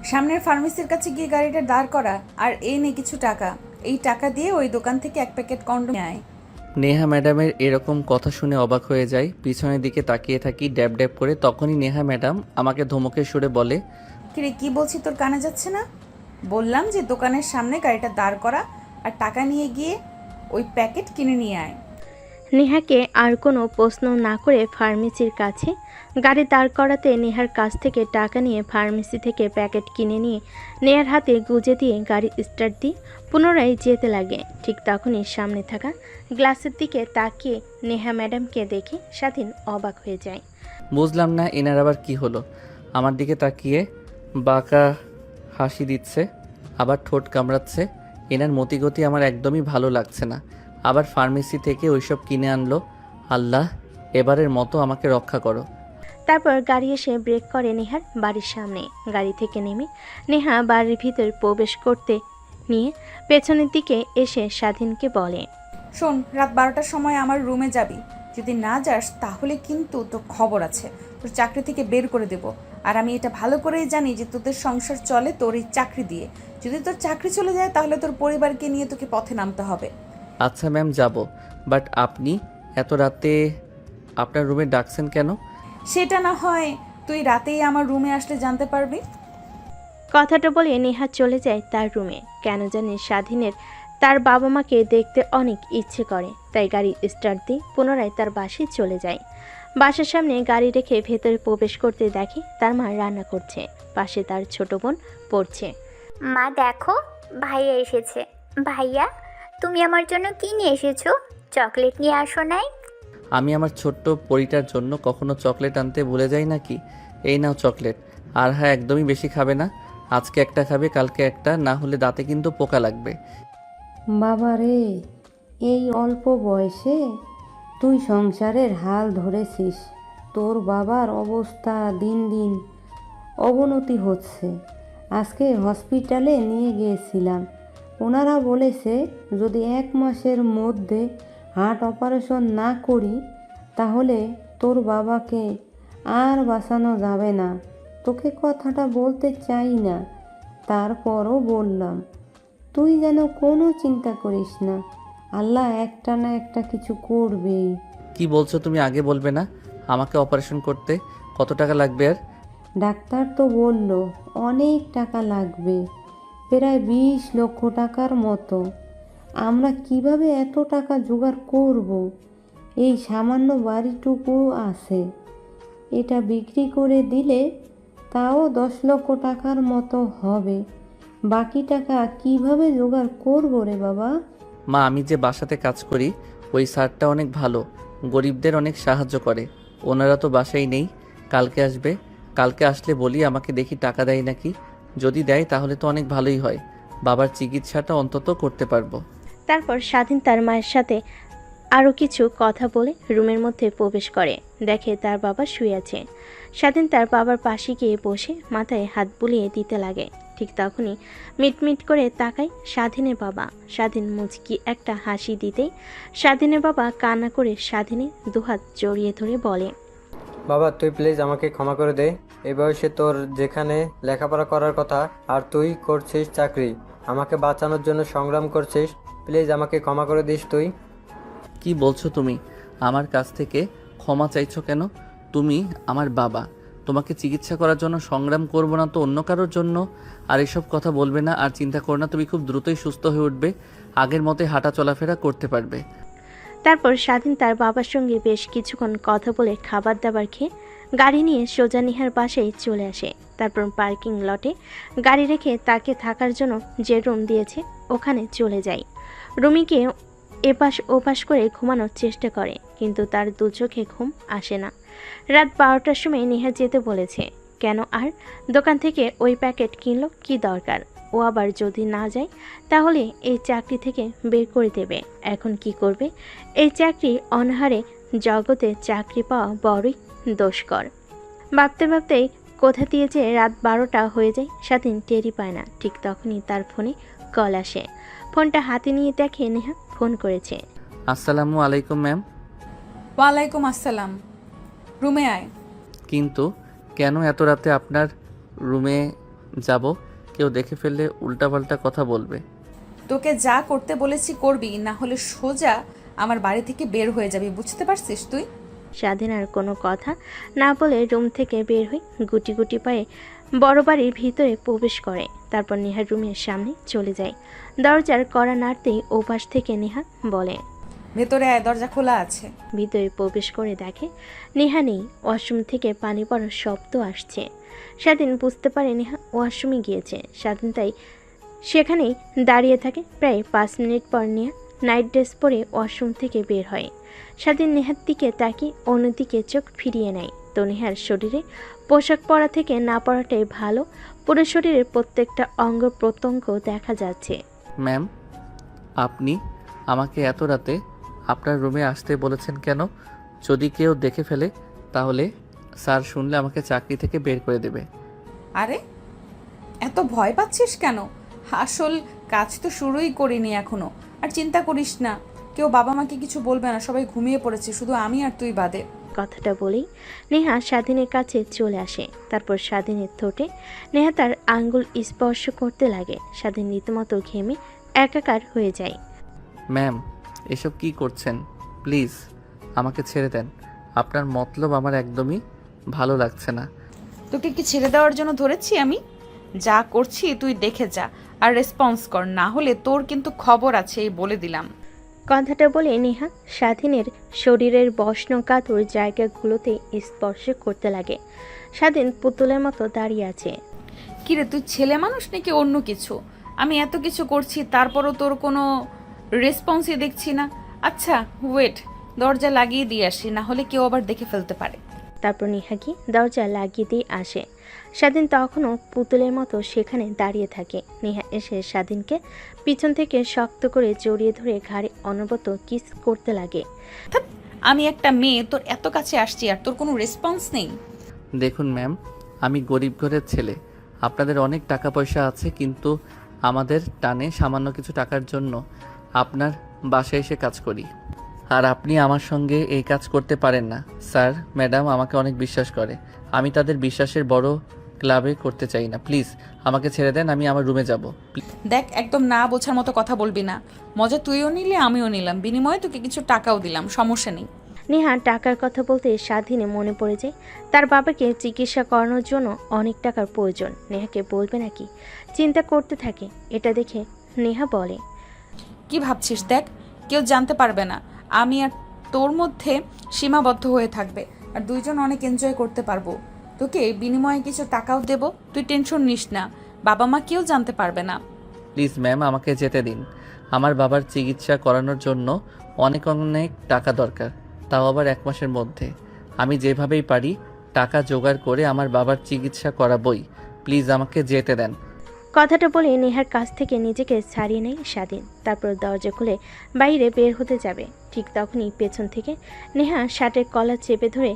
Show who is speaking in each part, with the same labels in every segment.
Speaker 1: সামনের ফার্মেসির কাছে গিয়ে গাড়িটা দাঁড় করা, আর এই নে কিছু টাকা। এই টাকা দিয়ে ওই দোকান থেকে এক প্যাকেট কন্ডম নিয়ে আয়।
Speaker 2: নেহা ম্যাডামের এরকম কথা শুনে অবাক হয়ে যায়, পিছনের দিকে তাকিয়ে থাকি ড্যাব ড্যাব করে। তখনই নেহা ম্যাডাম আমাকে ধমকের সুরে বলে,
Speaker 1: কিরে, কি বলছি তোর কানে যাচ্ছে না? বললাম যে দোকানের সামনে গাড়িটা দাঁড় করা, আর টাকা নিয়ে গিয়ে ওই প্যাকেট কিনে নিয়ে আয়।
Speaker 3: নেহাকে আর কোনো প্রশ্ন না করে ফার্মেসির কাছে গাড়ি দাঁড় করাতে নেহার কাছ থেকে টাকা নিয়ে ফার্মেসি থেকে প্যাকেট কিনে নিয়ে নেহার হাতে গুজে দিয়ে গাড়ি স্টার্ট দিয়ে পুনরায় যেতে লাগে। ঠিক তখনই সামনে থাকা গ্লাসের দিকে তাকিয়ে নেহা ম্যাডামকে দেখে স্বাধীন অবাক হয়ে যায়।
Speaker 2: বুঝলাম না এনার আবার কি হলো। আমার দিকে তাকিয়ে বাঁকা হাসি দিচ্ছে, আবার ঠোঁট কামড়াচ্ছে। এনার মতিগতি আমার একদমই ভালো লাগছে না। আবার ফার্মেসি থেকে ওইসব কিনে আনলো। আল্লাহ, এবারের মতো আমাকে রক্ষা করো।
Speaker 3: তারপর গাড়ি এসে ব্রেক করে নেহার বাড়ির সামনে। গাড়ি থেকে নেমে নেহা বাড়ির ভিতর প্রবেশ করতে নিয়ে পেছনের দিকে এসে স্বাধীনকে বলে,
Speaker 1: শোন, রাত 12টার সময় আমার রুমে যাবি। যদি না যাস তাহলে কিন্তু তোর খবর আছে, তোর চাকরি থেকে বের করে দেব। আর আমি এটা ভালো করেই জানি যে তোদের সংসার চলে তোর এই চাকরি দিয়ে। যদি তোর চাকরি চলে যায় তাহলে তোর পরিবারকে নিয়ে তোকে পথে নামতে হবে।
Speaker 2: আচ্ছা ম্যাম, যাব। বাট আপনি এত রাতে আপনার রুমে ডাকছেন কেন?
Speaker 1: সেটা না হয় তুই রাতেই আমার রুমে আসলে জানতে পারবি।
Speaker 3: কথাটা বলে নেহা চলে যায় তার রুমে। কেন জানি স্বাধীনের তার বাবা মাকে দেখতে অনেক ইচ্ছে করে, তাই গাড়ি স্টার্ট দিয়ে পুনরায় তার বাসায় চলে যায়। বাসার সামনে গাড়ি রেখে ভেতরে প্রবেশ করতে দেখে তার মা রান্না করছে, পাশে তার ছোট বোন পড়ছে।
Speaker 4: মা দেখো, ভাইয়া এসেছে। ভাইয়া, তুমি আমার জন্য কি নিয়ে এসেছো? চকলেট নিয়ে আসো নাই?
Speaker 2: আমি আমার ছোট্ট পরিটার জন্য কখনো চকলেট আনতে ভুলে যাই নাকি? এই নাও চকলেট। আর হ্যাঁ, একদমই বেশি খাবে না। আজকে একটা খাবে, কালকে একটা, না হলে দাঁতে কিন্তু পোকা লাগবে।
Speaker 5: বাবা রে, এই অল্প বয়সে তুই সংসারের হাল ধরেছিস। তোর বাবার অবস্থা দিন দিন অবনতি হচ্ছে। আজকে হসপিটালে নিয়ে গিয়েছিলাম। ওনারা বলেছে যদি 1 মাসের মধ্যে হার্ট অপারেশন না করি তাহলে তোর বাবাকে আর বাঁচানো যাবে না। তোকে কথাটা বলতে চাই না, তারপরও বললাম। তুই যেন কোনো চিন্তা করিস না, আল্লাহ একটা না একটা কিছু করবেই।
Speaker 2: কি বলছো তুমি? আগে বলবে না? আমাকে অপারেশন করতে কত টাকা লাগবে? আর
Speaker 5: ডাক্তার তো বলল অনেক টাকা লাগবে, প্রায় 20 লক্ষ টাকার মতো। আমরা কিভাবে এত টাকা জোগাড় করব? এই সামান্য বাড়িটুকু আছে, এটা বিক্রি করে দিলে তাও 10 লক্ষ টাকার মতো হবে। বাকি টাকা কিভাবে জোগাড় করবো রে বাবা?
Speaker 2: মা, আমি যে বাসাতে কাজ করি ওই স্যারটা অনেক ভালো, গরিবদের অনেক সাহায্য করে। ওনারা তো বাসায় নেই, কালকে আসবে। কালকে আসলে বলি আমাকে দেখি টাকা দেয় নাকি। যদি দেয় তাহলে তো অনেক ভালোই হয়, বাবার চিকিৎসাটা অন্তত করতে পারবো।
Speaker 3: তারপর স্বাধীন তার মায়ের সাথে আরও কিছু কথা বলে রুমের মধ্যে প্রবেশ করে। দেখে তার বাবা শুয়ে আছে। স্বাধীন তার বাবার পাশে গিয়ে বসে মাথায় হাত বুলিয়ে দিতে লাগে। ঠিক তখনই মিটমিট করে তাকায় স্বাধীনের বাবা। স্বাধীন মুচকি একটা হাসি দিতেই স্বাধীনের বাবা কান্না করে স্বাধীনের দুহাত জড়িয়ে ধরে বলে,
Speaker 6: বাবা, তুই প্লিজ আমাকে ক্ষমা করে দে। এই বয়সে তোর যেখানে লেখাপড়া করার কথা আর তুই করছিস চাকরি, আমাকে বাঁচানোর জন্য সংগ্রাম করছিস, প্লিজ আমাকে ক্ষমা করে দিস তুই।
Speaker 2: কি বলছো তুমি? আমার কাছ থেকে ক্ষমা চাইছো কেন? তুমি আমার বাবা, তোমাকে চিকিৎসা করার জন্য সংগ্রাম করব না তো অন্য কারোর জন্য? আর এসব কথা বলবে না। আর চিন্তা করো না, তুমি খুব দ্রুতই সুস্থ হয়ে উঠবে, আগের মতোই হাঁটা চলাফেরা করতে পারবে।
Speaker 3: তারপর স্বাধীন তার বাবার সঙ্গে বেশ কিছুক্ষণ কথা বলে খাবার দাবার খেয়ে গাড়ি নিয়ে সোজা নিহার বাসায় চলে আসে। তারপর পার্কিং লটে গাড়ি রেখে তাকে থাকার জন্য যে রুম দিয়েছে ওখানে চলে যায়। রুমিকে এপাশ ওপাশ করে ঘুমানোর চেষ্টা করে, কিন্তু তার দু চোখে ঘুম আসে না। রাত 12টার সময় নেহা যেতে বলেছে। কেন? আর দোকান থেকে ওই প্যাকেট কিনলো কি দরকার? ও আবার যদি না যায় তাহলে এই চাকরি থেকে বের করে দেবে। এখন কি করবে? এই চাকরি অনাহারে জগতে চাকরি পাওয়া বড়ই দুষ্কর। ভাবতে ভাবতেই কোথা দিয়ে যে রাত 12টা হয়ে যায় স্বাধীন টেরই পায় না। ঠিক তখনই তার ফোনে কল আসে। ফোনটা হাতে নিয়ে দেখে নেহা ফোন করেছে।
Speaker 2: আসসালামু আলাইকুম ম্যাম।
Speaker 1: ওয়ালাইকুম আসসালাম। রুমে আয়।
Speaker 2: কিন্তু কেন এত রাতে আপনার রুমে যাব, কেউ দেখে ফেললে উল্টাপাল্টা কথা বলবে।
Speaker 1: তোকে যা করতে বলেছি করবি, না হলে সোজা আমার বাড়ি থেকে বের হয়ে যাবি, বুঝতে পারছিস তুই?
Speaker 3: স্বাধীন আর কোনো কথা না বলে রুম থেকে বের হয়ে গুটি গুটি পায়ে বড় বাড়ির ভিতরে প্রবেশ করে। তারপর নেহার রুমের সামনে চলে যায়। দরজার কড়া নাড়তেই ওপাশ থেকে নেহা বলে,
Speaker 1: ভেতরে আয়, দরজা খোলা আছে।
Speaker 3: ভিতরে প্রবেশ করে দেখে নেহা নেই। ওয়াশরুম থেকে পানি পড়ার শব্দ আসছে। স্বাধীন বুঝতে পারে নেহা ওয়াশরুমে গিয়েছে। স্বাধীন তাই সেখানেই দাঁড়িয়ে থাকে। প্রায় 5 মিনিট পর নেহা নাইট ড্রেস পরে ওয়াশরুম থেকে বের হয়। স্বাধীন নেহার দিকে তাকিয়ে অন্যদিকে চোখ ফিরিয়ে নেয়। তো নেহার শরীরে পোশাক পরা থেকে না পরাটাই ভালো। পুরো শরীরের প্রত্যেকটা অঙ্গ প্রত্যঙ্গ দেখা যাচ্ছে।
Speaker 2: ম্যাম, আপনি আমাকে এত রাতে আপনার রুমে আসতে বলেছেন কেন? যদি কেউ দেখে ফেলে তাহলে স্যার শুনলে আমাকে চাকরি থেকে বের করে দেবে।
Speaker 1: আরে এত ভয় পাচ্ছিস কেন? আসল কাজ তো শুরুই করিনি এখনো। আর চিন্তা করিস না, কেউ বাবা মাকে কিছু বলবে না, সবাই ঘুমিয়ে পড়েছে, শুধু আমি আর তুই বাদে।
Speaker 3: কথাটা বলেই নেহা স্বাধীনের কাছে চলে আসে। তারপর স্বাধীনের ঠোঁটে নেহা তার আঙ্গুল স্পর্শ করতে লাগে। স্বাধীন রীতিমতো ঘেমে একাকার হয়ে যায়।
Speaker 2: ম্যাম, এসব কি করছেন? প্লিজ আমাকে ছেড়ে দেন। আপনার মতলব আমার একদমই ভালো লাগছে না।
Speaker 1: তোকে কি ছেড়ে দেওয়ার জন্য ধরেছি আমি? যা করছি তুই দেখে যা আর রেসপন্স কর, না হলে তোর কিন্তু খবর আছে, এই বলে দিলাম।
Speaker 3: কথাটা বলে নেহা স্বাধীনের শরীরের বস্নকাতর জায়গাগুলোতে স্পর্শ করতে লাগে। স্বাধীন পুতুলের মতো দাঁড়িয়ে আছে।
Speaker 1: কিরে, তুই ছেলে মানুষ নাকি অন্য কিছু? আমি এত কিছু করছি তারপরও তোর কোনো রেসপন্সই দেখছি না। আচ্ছা ওয়েট, দরজা লাগিয়ে দিয়ে আসি, না হলে কেউ আবার দেখে ফেলতে পারে।
Speaker 3: তারপর নেহা কি দরজা লাগিয়ে দিয়ে আসে। স্বাধীন তখনও পুতুলের মতো সেখানে দাঁড়িয়ে থাকে। নেহা এসে স্বাধীনকে পিছন থেকে শক্ত করে জড়িয়ে ধরে ঘাড়ে অনবরত কিস করতে লাগে।
Speaker 1: ধ্যাৎ, আমি একটা মেয়ে, তোর এত কাছে আসছি আর তোর কোনো রেসপন্স নেই।
Speaker 2: দেখুন ম্যাম, আমি গরিব ঘরের ছেলে। আপনাদের অনেক টাকা পয়সা আছে, কিন্তু আমাদের টানে সামান্য কিছু টাকার জন্য আপনার বাসায় এসে কাজ করি। আর আপনি আমার সঙ্গে এই কাজ করতে পারেন না। স্যার ম্যাডাম আমাকে অনেক বিশ্বাস করে, আমি তাদের বিশ্বাসের বড় ক্লাবে করতে চাই না। প্লিজ আমাকে ছেড়ে দেন, আমি আমার রুমে যাব।
Speaker 1: দেখ, একদম না বোঝার মতো কথা বলবি না। মজা তুইও নিলে আমিও নিলাম, বিনিময়ে তোকে কিছু টাকাও দিলাম, সমস্যা নেই।
Speaker 3: নেহা টাকার কথা বলতে স্বাধীনে মনে পড়ে যায় তার বাবাকে চিকিৎসা করানোর জন্য অনেক টাকার প্রয়োজন। নেহাকে বলবে নাকি চিন্তা করতে থাকে। এটা দেখে নেহা বলে,
Speaker 1: কি ভাবছিস? দেখ, কেউ জানতে পারবে না, আমি আর তোর মধ্যে সীমাবদ্ধ হয়ে থাকবে, আর দুইজন অনেক এনজয় করতে পারবো। তোকে বিনিময়ে কিছু টাকাও দেব, তুই টেনশন নিস না, বাবা মা কেউ জানতে পারবে না।
Speaker 2: প্লিজ ম্যাম, আমাকে যেতে দিন। আমার বাবার চিকিৎসা করানোর জন্য অনেক অনেক টাকা দরকার, তাও আবার 1 মাসের মধ্যে। আমি যেভাবেই পারি টাকা জোগাড় করে আমার বাবার চিকিৎসা করাবই। প্লিজ আমাকে যেতে দেন।
Speaker 3: কথাটা বলে নেহার কাছ থেকে নিজেকে ছাড়িয়ে নেয় স্বাধীন। তারপর দরজা খুলে বাইরে বের হতে যাবে। ঠিক তখনই পেছন থেকে নেহা শার্টের কলার চেপে ধরে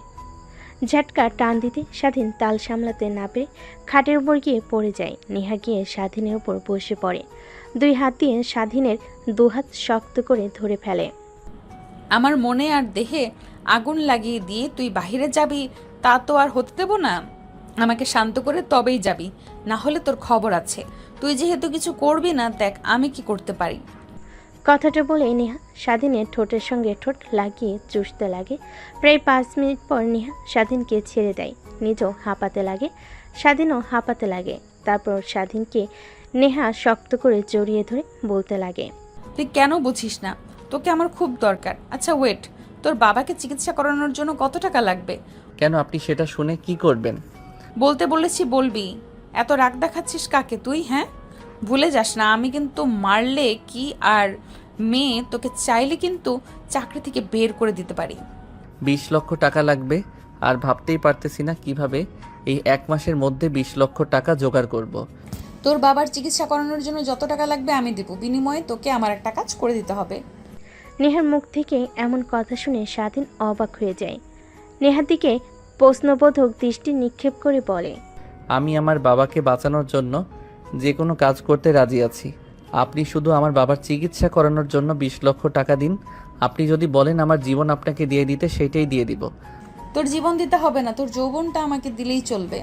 Speaker 3: ঝাটকা টান দিতে স্বাধীন তাল সামলাতে না পেরে খাটের উপর গিয়ে পড়ে যায়। নেহা গিয়ে স্বাধীনের উপর বসে পড়ে। 2 হাত দিয়ে স্বাধীনের 2 হাত শক্ত করে ধরে ফেলে।
Speaker 1: আমার মনে আর দেহে আগুন লাগিয়ে দিয়ে তুই বাহিরে যাবি, তা তো আর হতে দেব না। আমাকে শান্ত করে তবেই যাবি, না হলে তোর খবর আছে। তুই যেহেতু কিছু করবি না, দেখ আমি কি করতে পারি।
Speaker 3: কথাটা বলে নেহা স্বাধীনের ঠোঁটের সঙ্গে ঠোঁট লাগিয়ে চুষতে লাগে। প্রায় 5 মিনিট পর নেহা স্বাধীনকে ছেড়ে দেয়। নিজেও হাঁপাতে লাগে, স্বাধীনও হাঁপাতে লাগে। তারপর স্বাধীনকে নেহা শক্ত করে জড়িয়ে ধরে বলতে লাগে,
Speaker 1: তুই কেন বুঝিস না? তোকে আমার খুব দরকার। আচ্ছা ওয়েট, তোর বাবাকে চিকিৎসা করানোর জন্য কত টাকা লাগবে?
Speaker 2: কেন, আপনি সেটা শুনে কি করবেন?
Speaker 1: বলতে বলেছি বলবি। এত রাগ দেখাচ্ছিস কাকে তুই? হ্যাঁ, ভুলে যাস না, আমি কিন্তু মারলে কি আর মেয়ে তোকে চাইলে কিন্তু চাকরি থেকে বের করে দিতে পারি।
Speaker 2: 20 লক্ষ টাকা লাগবে, আর ভাবতেই পারতেছি না কিভাবে এই 1 মাসের মধ্যে 20 লক্ষ টাকা জোগাড় করব।
Speaker 1: তোর বাবার চিকিৎসা করানোর জন্য যত টাকা লাগবে আমি দেবো, বিনিময়ে তোকে আমার একটা কাজ করে দিতে হবে।
Speaker 3: নেহার মুখ থেকে এমন কথা শুনে স্বাধীন অবাক হয়ে যায়। নেহার দিকে প্রশ্নবোধক দৃষ্টি নিক্ষেপ করে বলে,
Speaker 2: আমি আমার বাবাকে বাঁচানোর জন্য যে কোনো কাজ করতে রাজি আছি। আপনি শুধু আমার বাবার চিকিৎসা করানোর জন্য 20 লক্ষ টাকা দিন। আপনি যদি বলেন আমার জীবন আপনাকে দিয়ে দিতে, সেইটাই দিয়ে দিব।
Speaker 1: তোর জীবন দিতে হবে না, তোর যৌবনটা আমাকে দিলেই চলবে।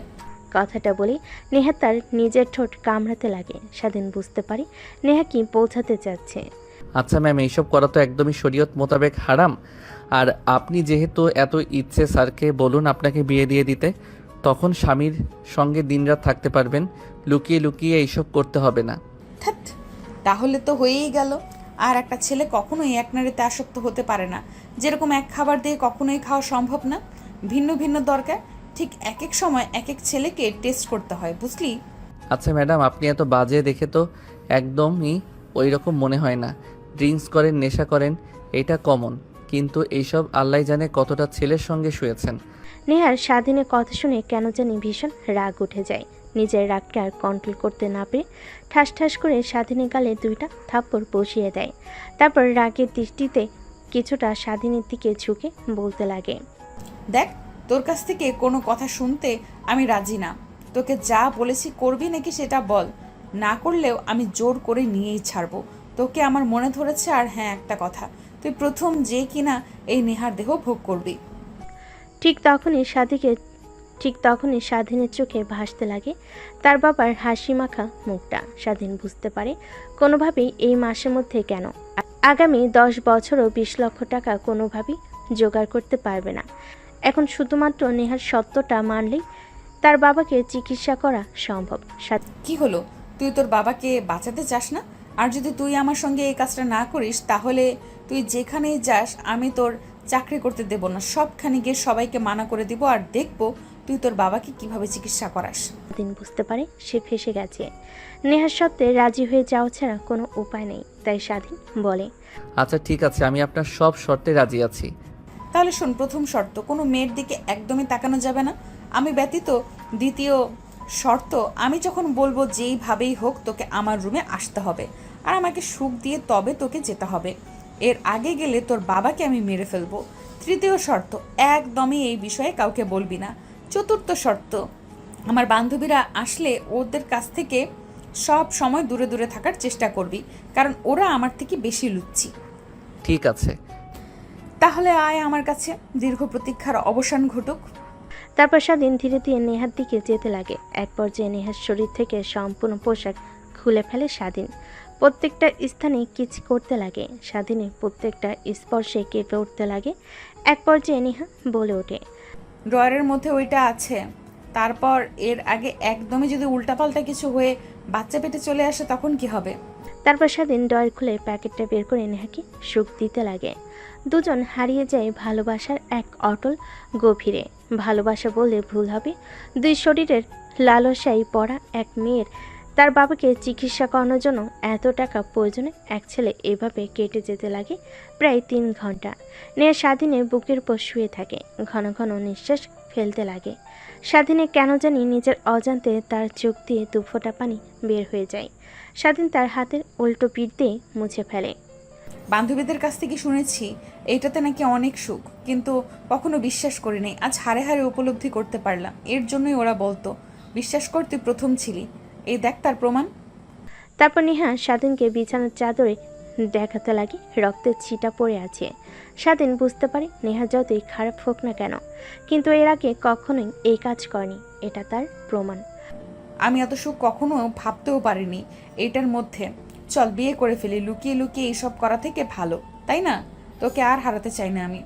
Speaker 3: কথাটা বলে নেহা তার নিজের ঠোঁট কামড়াতে লাগে। স্বাধীন বুঝতে পারে নেহা কি বোঝাতে চাচ্ছে।
Speaker 2: আচ্ছা ম্যাম, এইসব করা তো একদমই শরীয়ত মোতাবেক হারাম। আর আপনি যেহেতু এত ইচ্ছে, স্যারকে বলুন আপনাকে বিয়ে দিয়ে দিতে, তখন স্বামীর সঙ্গে দিনরাত থাকতে পারবেন। লুকিয়ে লুকিয়ে এইসব করতে হবে না।
Speaker 1: ধ্যাৎ, তাহলে তো হয়েই গেল। আর একটা ছেলে কখনোই এক নারীতে আসক্ত হতে পারে না। যেরকম এক খাবার দিয়ে কখনোই খাওয়া সম্ভব না, ভিন্ন ভিন্ন দরকার। ঠিক এক এক সময় এক এক ছেলেকে টেস্ট করতে হয়, বুঝলি?
Speaker 2: আচ্ছা ম্যাডাম, আপনি এত বাজে দেখে তো একদমই ওই রকম মনে হয় না। ড্রিঙ্কস করেন, নেশা করেন, এটা কমন, কিন্তু এইসব আল্লাহ জানে কতটা ছেলের সঙ্গে শুয়েছেন।
Speaker 3: নেহার স্বাধীনের কথা শুনে কেন জানি ভীষণ রাগ উঠে যায়। নিজের রাগকে আর কন্ট্রোল করতে না পেরে ঠাস ঠাস করে স্বাধীনের গালে 2টা থাপ্পড় বসিয়ে দেয়। তারপর রাগের দৃষ্টিতে কিছুটা স্বাধীনের দিকে ঝুঁকে বলতে লাগে,
Speaker 1: দেখ, তোর কাছ থেকে কোনো কথা শুনতে আমি রাজি না। তোকে যা বলেছি করবি নাকি সেটা বল। না করলেও আমি জোর করে নিয়েই ছাড়বো। তোকে আমার মনে ধরেছে। আর হ্যাঁ, একটা কথা, তুই প্রথম যে কিনা এই নেহার দেহ ভোগ করবি।
Speaker 3: ঠিক তখনই স্বাধীনের চোখে ভাসতে লাগে তার বাবার হাসি মাখা মুখটা। স্বাধীন বুঝতে পারে কোনোভাবেই এই মাসের মধ্যে কেন আগামী 10 বছরও 20 লক্ষ টাকা কোনোভাবেই জোগাড় করতে পারবে না। এখন শুধুমাত্র নেহার সত্যটা মানলেই তার বাবাকে চিকিৎসা করা সম্ভব।
Speaker 1: কি হলো, তুই তোর বাবাকে বাঁচাতে চাস না? আর যদি তুই আমার সঙ্গে এই কাজটা না করিস, তাহলে তুই যেখানেই যাস আমি তোর চাকরি করতে দেব না। সবখানে গিয়ে সবাইকে মানা করে দিব, আর দেখবো তুই তোর বাবাকে কিভাবে চিকিৎসা করাস।
Speaker 3: স্বাধীন বুঝতে পারে সে ফেসে গেছে। নেহার সত্ত্বে রাজি হয়ে যাওয়া ছাড়া কোনো উপায় নেই। তাই স্বাধীন বলে,
Speaker 2: আচ্ছা ঠিক আছে, আমি আপনার সব শর্তে রাজি আছি।
Speaker 1: তাহলে শোন, প্রথম শর্ত, কোনো মেয়ের দিকে একদমই তাকানো যাবে না আমি ব্যতীত। দ্বিতীয় শর্ত, আমি যখন বলবো যেইভাবেই হোক তোকে আমার রুমে আসতে হবে, আর আমাকে সুখ দিয়ে তবে তোকে যেতে হবে। এর আগে গেলে তোর বাবাকে আমি মেরে ফেলবো। তৃতীয় শর্ত, একদমই এই বিষয়ে কাউকে বলবি না। চতুর্থ শর্ত, আমার বান্ধবীরা আসলে ওদের কাছ থেকে সব সময় দূরে দূরে থাকার চেষ্টা করবি, কারণ ওরা আমার থেকে বেশি লুচ্ছি।
Speaker 2: ঠিক আছে।
Speaker 1: তাহলে আয় আমার কাছে, দীর্ঘ প্রতীক্ষার অবসান ঘটুক।
Speaker 3: তারপর স্বাধীন ধীরে ধীরে নেহার দিকে যেতে লাগে। এক পর্যায়ে নেহার শরীর থেকে সম্পূর্ণ পোশাক খুলে ফেলে স্বাধীন। প্রত্যেকটা স্থানে কিচ করতে লাগে। স্বাধীনের প্রত্যেকটা স্পর্শে কেঁপে উঠতে লাগে। এক পর্যায়ে নেহা বলে ওঠে,
Speaker 1: ড্রয়ারের মধ্যে ওইটা আছে। তারপর এর আগে একদমই যদি উল্টাপাল্টা কিছু হয়ে বাচ্চা পেটে চলে আসে তখন কি হবে?
Speaker 3: তারপর স্বাধীন ড্রয়ার খুলে প্যাকেটটা বের করে নেহাকে সুখ দিতে লাগে। দুজন হারিয়ে যায় ভালোবাসার এক অটল গভীরে। ভালোবাসা বললে ভুল হবে। দুই শরীরের লালসায় পড়া এক মেয়ের তার বাবাকে চিকিৎসা করানোর জন্য এত টাকা প্রয়োজনে এক ছেলে এভাবে কেটে যেতে লাগে প্রায় 3 ঘন্টা। নেহা স্বাধীনের বুকের উপর শুয়ে থাকে, ঘন ঘন নিঃশ্বাস ফেলতে লাগে। স্বাধীনে কেন জানি নিজের অজান্তে তার চোখ দিয়ে 2 ফোঁটা পানি বের হয়ে যায়। স্বাধীন তার হাতের উল্টো পিঠ দিয়ে মুছে ফেলে।
Speaker 1: বান্ধবীদের কাছ থেকে শুনেছি এইটাতে নাকি অনেক সুখ, কিন্তু কখনো বিশ্বাস করিনি। আজ হারে হারে উপলব্ধি করতে পারলাম। এর জন্যই ওরা বলতো বিশ্বাস কর, তুই প্রথম ছিলি। এই দেখ তার প্রমাণ।
Speaker 3: তারপর নেহা স্বাধীনকে বিছানার চাদরে দেখাতে লাগে রক্তের ছিটা পড়ে আছে। স্বাধীন বুঝতে পারে নেহা যতই খারাপ হোক না কেন, কিন্তু এর আগে কখনোই এই কাজ করেনি। এটা তার প্রমাণ।
Speaker 1: আমি এত সুখ কখনো ভাবতেও পারিনি এইটার মধ্যে। চল বিয়ে করে ফেলি, লুকিয়ে লুকিয়ে এইসব করা থেকে ভালো, তাই না? তোকে আর হারাতে চাই না আমি।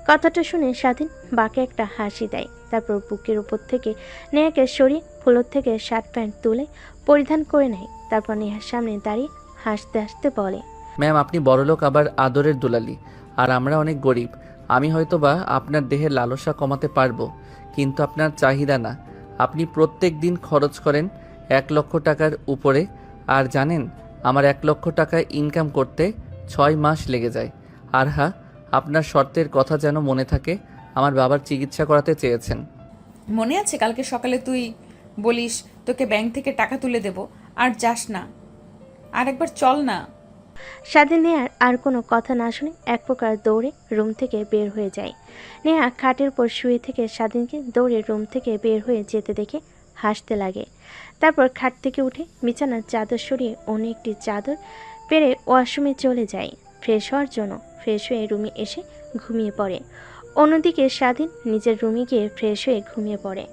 Speaker 3: কথাটা শুনে স্বাধীন বাঁকে একটা হাসি দেয়। তারপর বুকের উপর থেকে নেহাকে সরিয়ে ফ্লোর থেকে শার্ট প্যান্ট তুলে পরিধান করে নেয়। তারপর নেহার সামনে দাঁড়িয়ে হাসতে হাসতে বলে,
Speaker 2: ম্যাম, আপনি বড়লোক আবার আদরের দুলালি, আর আমরা অনেক গরিব। আমি হয়তোবা আপনার দেহের লালসা কমাতে পারবো, কিন্তু আপনার চাহিদা না। আপনি প্রত্যেক দিন খরচ করেন 1 লক্ষ টাকার উপরে, আর জানেন আমার 1 লক্ষ টাকা ইনকাম করতে 6 মাস লেগে যায়। আর হ্যাঁ, আপনার শর্তের কথা যেন মনে থাকে, আমার বাবার চিকিৎসা করাতে চেয়েছেন।
Speaker 1: মনে আছে কালকে সকালে তুই বলিস তোকে ব্যাংক থেকে টাকা তুলে দেব, আর যাস না? আর একবার চল না।
Speaker 3: স্বাধীন নেহার আর কোনো কথা না শুনে এক প্রকার দৌড়ে রুম থেকে বের হয়ে যায়। নেহা খাটের উপর শুয়ে থেকে স্বাধীনকে দৌড়ে রুম থেকে বের হয়ে যেতে দেখে হাসতে লাগে। তারপর খাট থেকে উঠে বিছানার চাদর সরিয়ে অন্য একটি চাদর পেরে ওয়াশরুমে চলে যায় ফ্রেশ হওয়ার জন্য। ফ্রেশ হয়ে রুমে এসে ঘুমিয়ে পড়ে। অন্যদিকে স্বাধীন নিজের রুমে গিয়ে ফ্রেশ হয়ে ঘুমিয়ে পড়ে।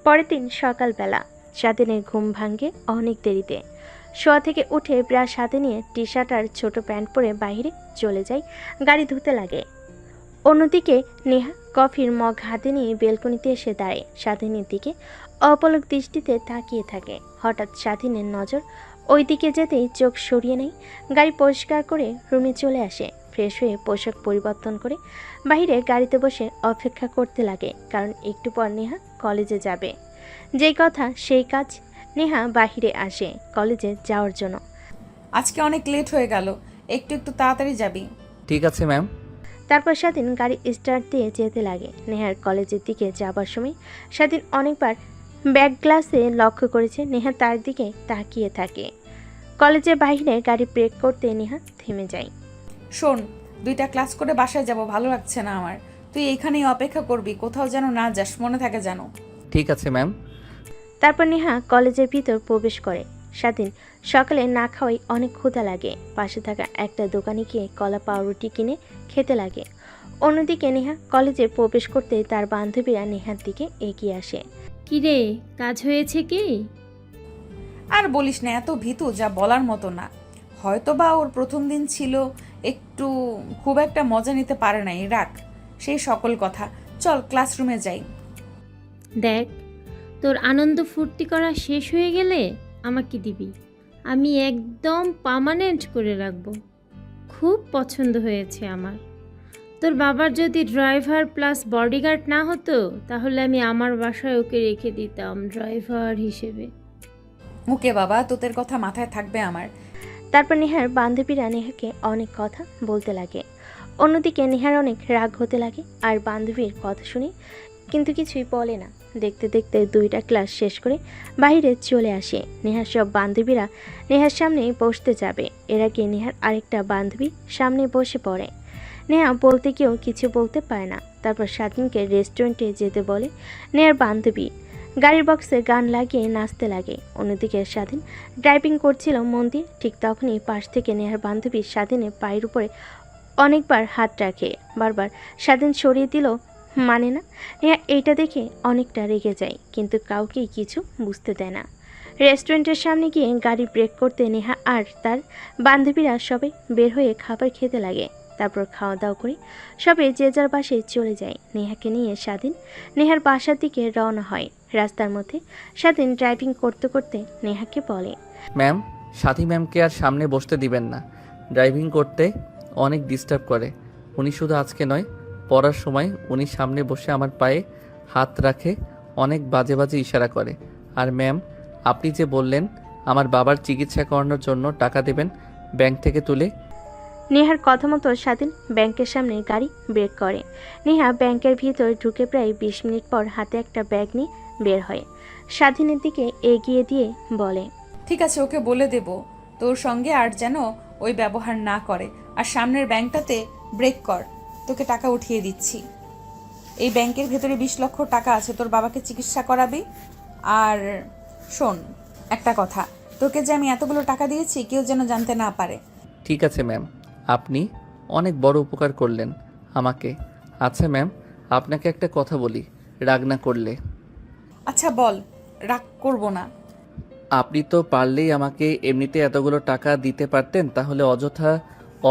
Speaker 3: পরের দিন সকালবেলা স্বাধীনের ঘুম ভাঙে অনেক দেরিতে। শোয়া থেকে উঠে ব্রাশ হাতে নিয়ে টি শার্ট আর ছোট প্যান্ট পরে বাইরে চলে যায়, গাড়ি ধুতে লাগে। অন্যদিকে নেহা কফির মগ হাতে নিয়ে বেলকনিতে এসে দাঁড়ায়, স্বাধীনের দিকে অপলক দৃষ্টিতে তাকিয়ে থাকে। হঠাৎ স্বাধীনের নজর ওই দিকে যেতেই চোখ সরিয়ে নেয়। গাড়ি পরিষ্কার করে রুমে চলে আসে, ফ্রেশ হয়ে পোশাক পরিবর্তন করে বাইরে গাড়িতে বসে অপেক্ষা করতে লাগে, কারণ একটু পর নেহা কলেজে যাবে। যেই কথা সেই কাজ, নেহা বাহিরে আসে কলেজে যাওয়ার জন্য।
Speaker 1: আজকে অনেক লেট হয়ে গেল, একটু একটু তাড়াতাড়ি যাবি।
Speaker 2: ঠিক আছে ম্যাম।
Speaker 3: তারপর স্বাধীন গাড়ি স্টার্ট দিয়ে যেতে লাগে। নেহার কলেজের দিকে যাবার সময় স্বাধীন অনেকবার ব্যাক গ্লাসে লক্ষ্য করেছে নেহা তার দিকে তাকিয়ে থাকে। কলেজের বাইরে গাড়ি ব্রেক করতে নেহা থেমে যায়।
Speaker 1: শোন, 2টা ক্লাস করে বাসায় যাব, ভালো লাগছে না আমার। তুই এইখানেই অপেক্ষা করবি, কোথাও যেন না যাস, মনে থাকে যেন।
Speaker 2: ঠিক আছে ম্যাম।
Speaker 3: তারপর নেহা কলেজের ভিতর প্রবেশ করে। স্বাধীন সকালে না খাওয়াই অনেক ক্ষুধা লাগে, পাশে থাকা একটা দোকানে গিয়ে কলা পাউরুটি কিনে খেতে লাগে। অন্যদিকে নেহা কলেজে প্রবেশ করতে তার বান্ধবীরা নেহার দিকে এগিয়ে আসে।
Speaker 7: কিরে, কাজ হয়েছে কি?
Speaker 1: আর বলিস না, এত ভীতু যা বলার মতো না। হয়তো বা ওর প্রথম দিন ছিল, একটু খুব একটা মজা নিতে পারে নাই, রাখ সেই সকল কথা। চল ক্লাসরুমে যাই।
Speaker 7: দেখ, তোর আনন্দ ফুর্তি করা শেষ হয়ে গেলে আমাকে দিবি, আমি একদম পার্মানেন্ট করে রাখবো। খুব পছন্দ হয়েছে আমার। তোর বাবার যদি ড্রাইভার প্লাস বডিগার্ড না হতো, তাহলে আমি আমার বাসায় ওকে রেখে দিতাম ড্রাইভার হিসেবে।
Speaker 1: ওকে বাবা, তোদের কথা মাথায় থাকবে আমার।
Speaker 3: তারপর নেহার বান্ধবীরা নেহাকে অনেক কথা বলতে লাগে। অন্যদিকে নেহার অনেক রাগ হতে লাগে আর বান্ধবীর কথা শুনে কিন্তু কিছুই বলে না। দেখতে দেখতে 2টা ক্লাস শেষ করে বাইরে চলে আসে। নেহার সব বান্ধবীরা নেহার সামনে বসতে যাবে, এর আগে নেহার আরেকটা বান্ধবী সামনে বসে পড়ে। নেহা বলতে গিয়েও কিছু বলতে পারে না। তারপর স্বাধীনকে রেস্টুরেন্টে যেতে বলে নেহার বান্ধবী। গাড়ির বক্সে গান লাগিয়ে নাচতে লাগে। অন্যদিকে স্বাধীন ড্রাইভিং করছিল মন দিয়ে। ঠিক তখনই পাশ থেকে নেহার বান্ধবী স্বাধীনের পায়ের উপরে অনেকবার হাত রাখে, বারবার স্বাধীন সরিয়ে দিল মানে না। নেহা এইটা দেখে অনেকটা রেগে যায়, কিন্তু কাউকেই কিছু বুঝতে দেয় না। রেস্টুরেন্টের সামনে গিয়ে গাড়ি ব্রেক করতে নেহা আর তার বান্ধবীরা সবাই বের হয়ে খাবার খেতে লাগে। তারপর খাওয়া দাওয়া করে সবাই যে যার বাসায় চলে যায়। নেহাকে নিয়ে স্বাধীন নেহার বাসার দিকে রওনা হয়। রাস্তার মধ্যে স্বাধীন ড্রাইভিং করতে করতে নেহাকে বলে,
Speaker 2: ম্যাম, সাথী ম্যামকে আর সামনে বসতে দিবেন না। ড্রাইভিং করতে অনেক ডিস্টার্ব করে। উনি শুধু আজকে নয়, পড়ার সময় উনি সামনে বসে আমার পায়ে হাত রাখে, অনেক বাজে বাজে ইশারা করে। আর ম্যাম, আপনি যে বললেন আমার বাবার চিকিৎসা করানোর জন্য টাকা দেবেন ব্যাংক থেকে তুলে।
Speaker 3: নেহার কথা মতো স্বাধীন ব্যাংকের সামনে গাড়ি ব্রেক করে। নেহা ব্যাংকের ভিতর ঢুকে প্রায় 20 মিনিট পর হাতে একটা ব্যাগ নিয়ে বের হয়। স্বাধীনের দিকে এগিয়ে দিয়ে বলে,
Speaker 1: ঠিক আছে, ওকে বলে দেব তোর সঙ্গে আর যেন ওই ব্যবহার না করে। আর সামনের ব্যাংকটাতে ব্রেক কর, তোকে টাকা উঠিয়ে দিচ্ছি। এই ব্যাংকের ভেতরে 20 লক্ষ টাকা আছে, তোর বাবাকে চিকিৎসা করাবি। আর শোন একটা কথা, তোকে যে আমি এতগুলো টাকা দিয়েছি কেউ যেন জানতে না পারে।
Speaker 2: ঠিক আছে ম্যাম, আপনি অনেক বড় উপকার করলেন আমাকে। আচ্ছা ম্যাম, আপনাকে একটা কথা বলি, রাগ না করলে।
Speaker 1: আচ্ছা বল, রাগ করব না।
Speaker 2: আপনি তো পারলেই আমাকে এমনিতে এতগুলো টাকা দিতে পারতেন, তাহলে অযথা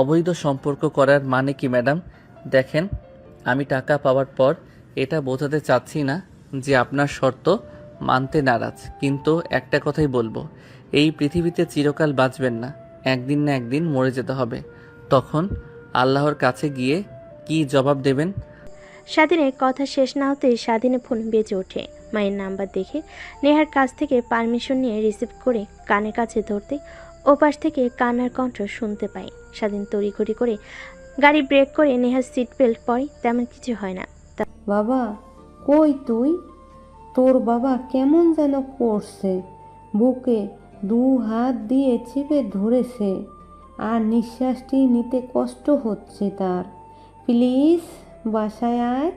Speaker 2: অবৈধ সম্পর্ক করার মানে কি ম্যাডাম? দেখেন, আমি টাকা পাওয়ার পর এটা বোঝাতে চাচ্ছি না যে আপনার শর্ত মানতে নারাজ, কিন্তু একটা কথাই বলবো, এই পৃথিবীতে চিরকাল বাঁচবেন না, একদিন না একদিন মরে যেতে হবে। তখন আল্লাহর কাছে গিয়ে কি জবাব দেবেন?
Speaker 3: স্বাধীনের কথা শেষ না হতেই স্বাধীনের ফোন বেজে ওঠে। মায়ের নাম্বার দেখে নেহার কাছ থেকে পারমিশন নিয়ে রিসিভ করে কানের কাছে ধরতে ওপাশ থেকে কান্নার কণ্ঠ শুনতে পায়। স্বাধীন তড়িঘড়ি করে গাড়ি ব্রেক করে নেহার সিট বেল্ট পরে, তেমন কিছু হয় না।
Speaker 5: বাবা কই তুই? তোর বাবা কেমন যেন করছে, বুকে 2 হাত দিয়ে চেপে ধরেছে আর নিঃশ্বাসটি নিতে কষ্ট হচ্ছে তার। প্লিজ বাসায় আয়।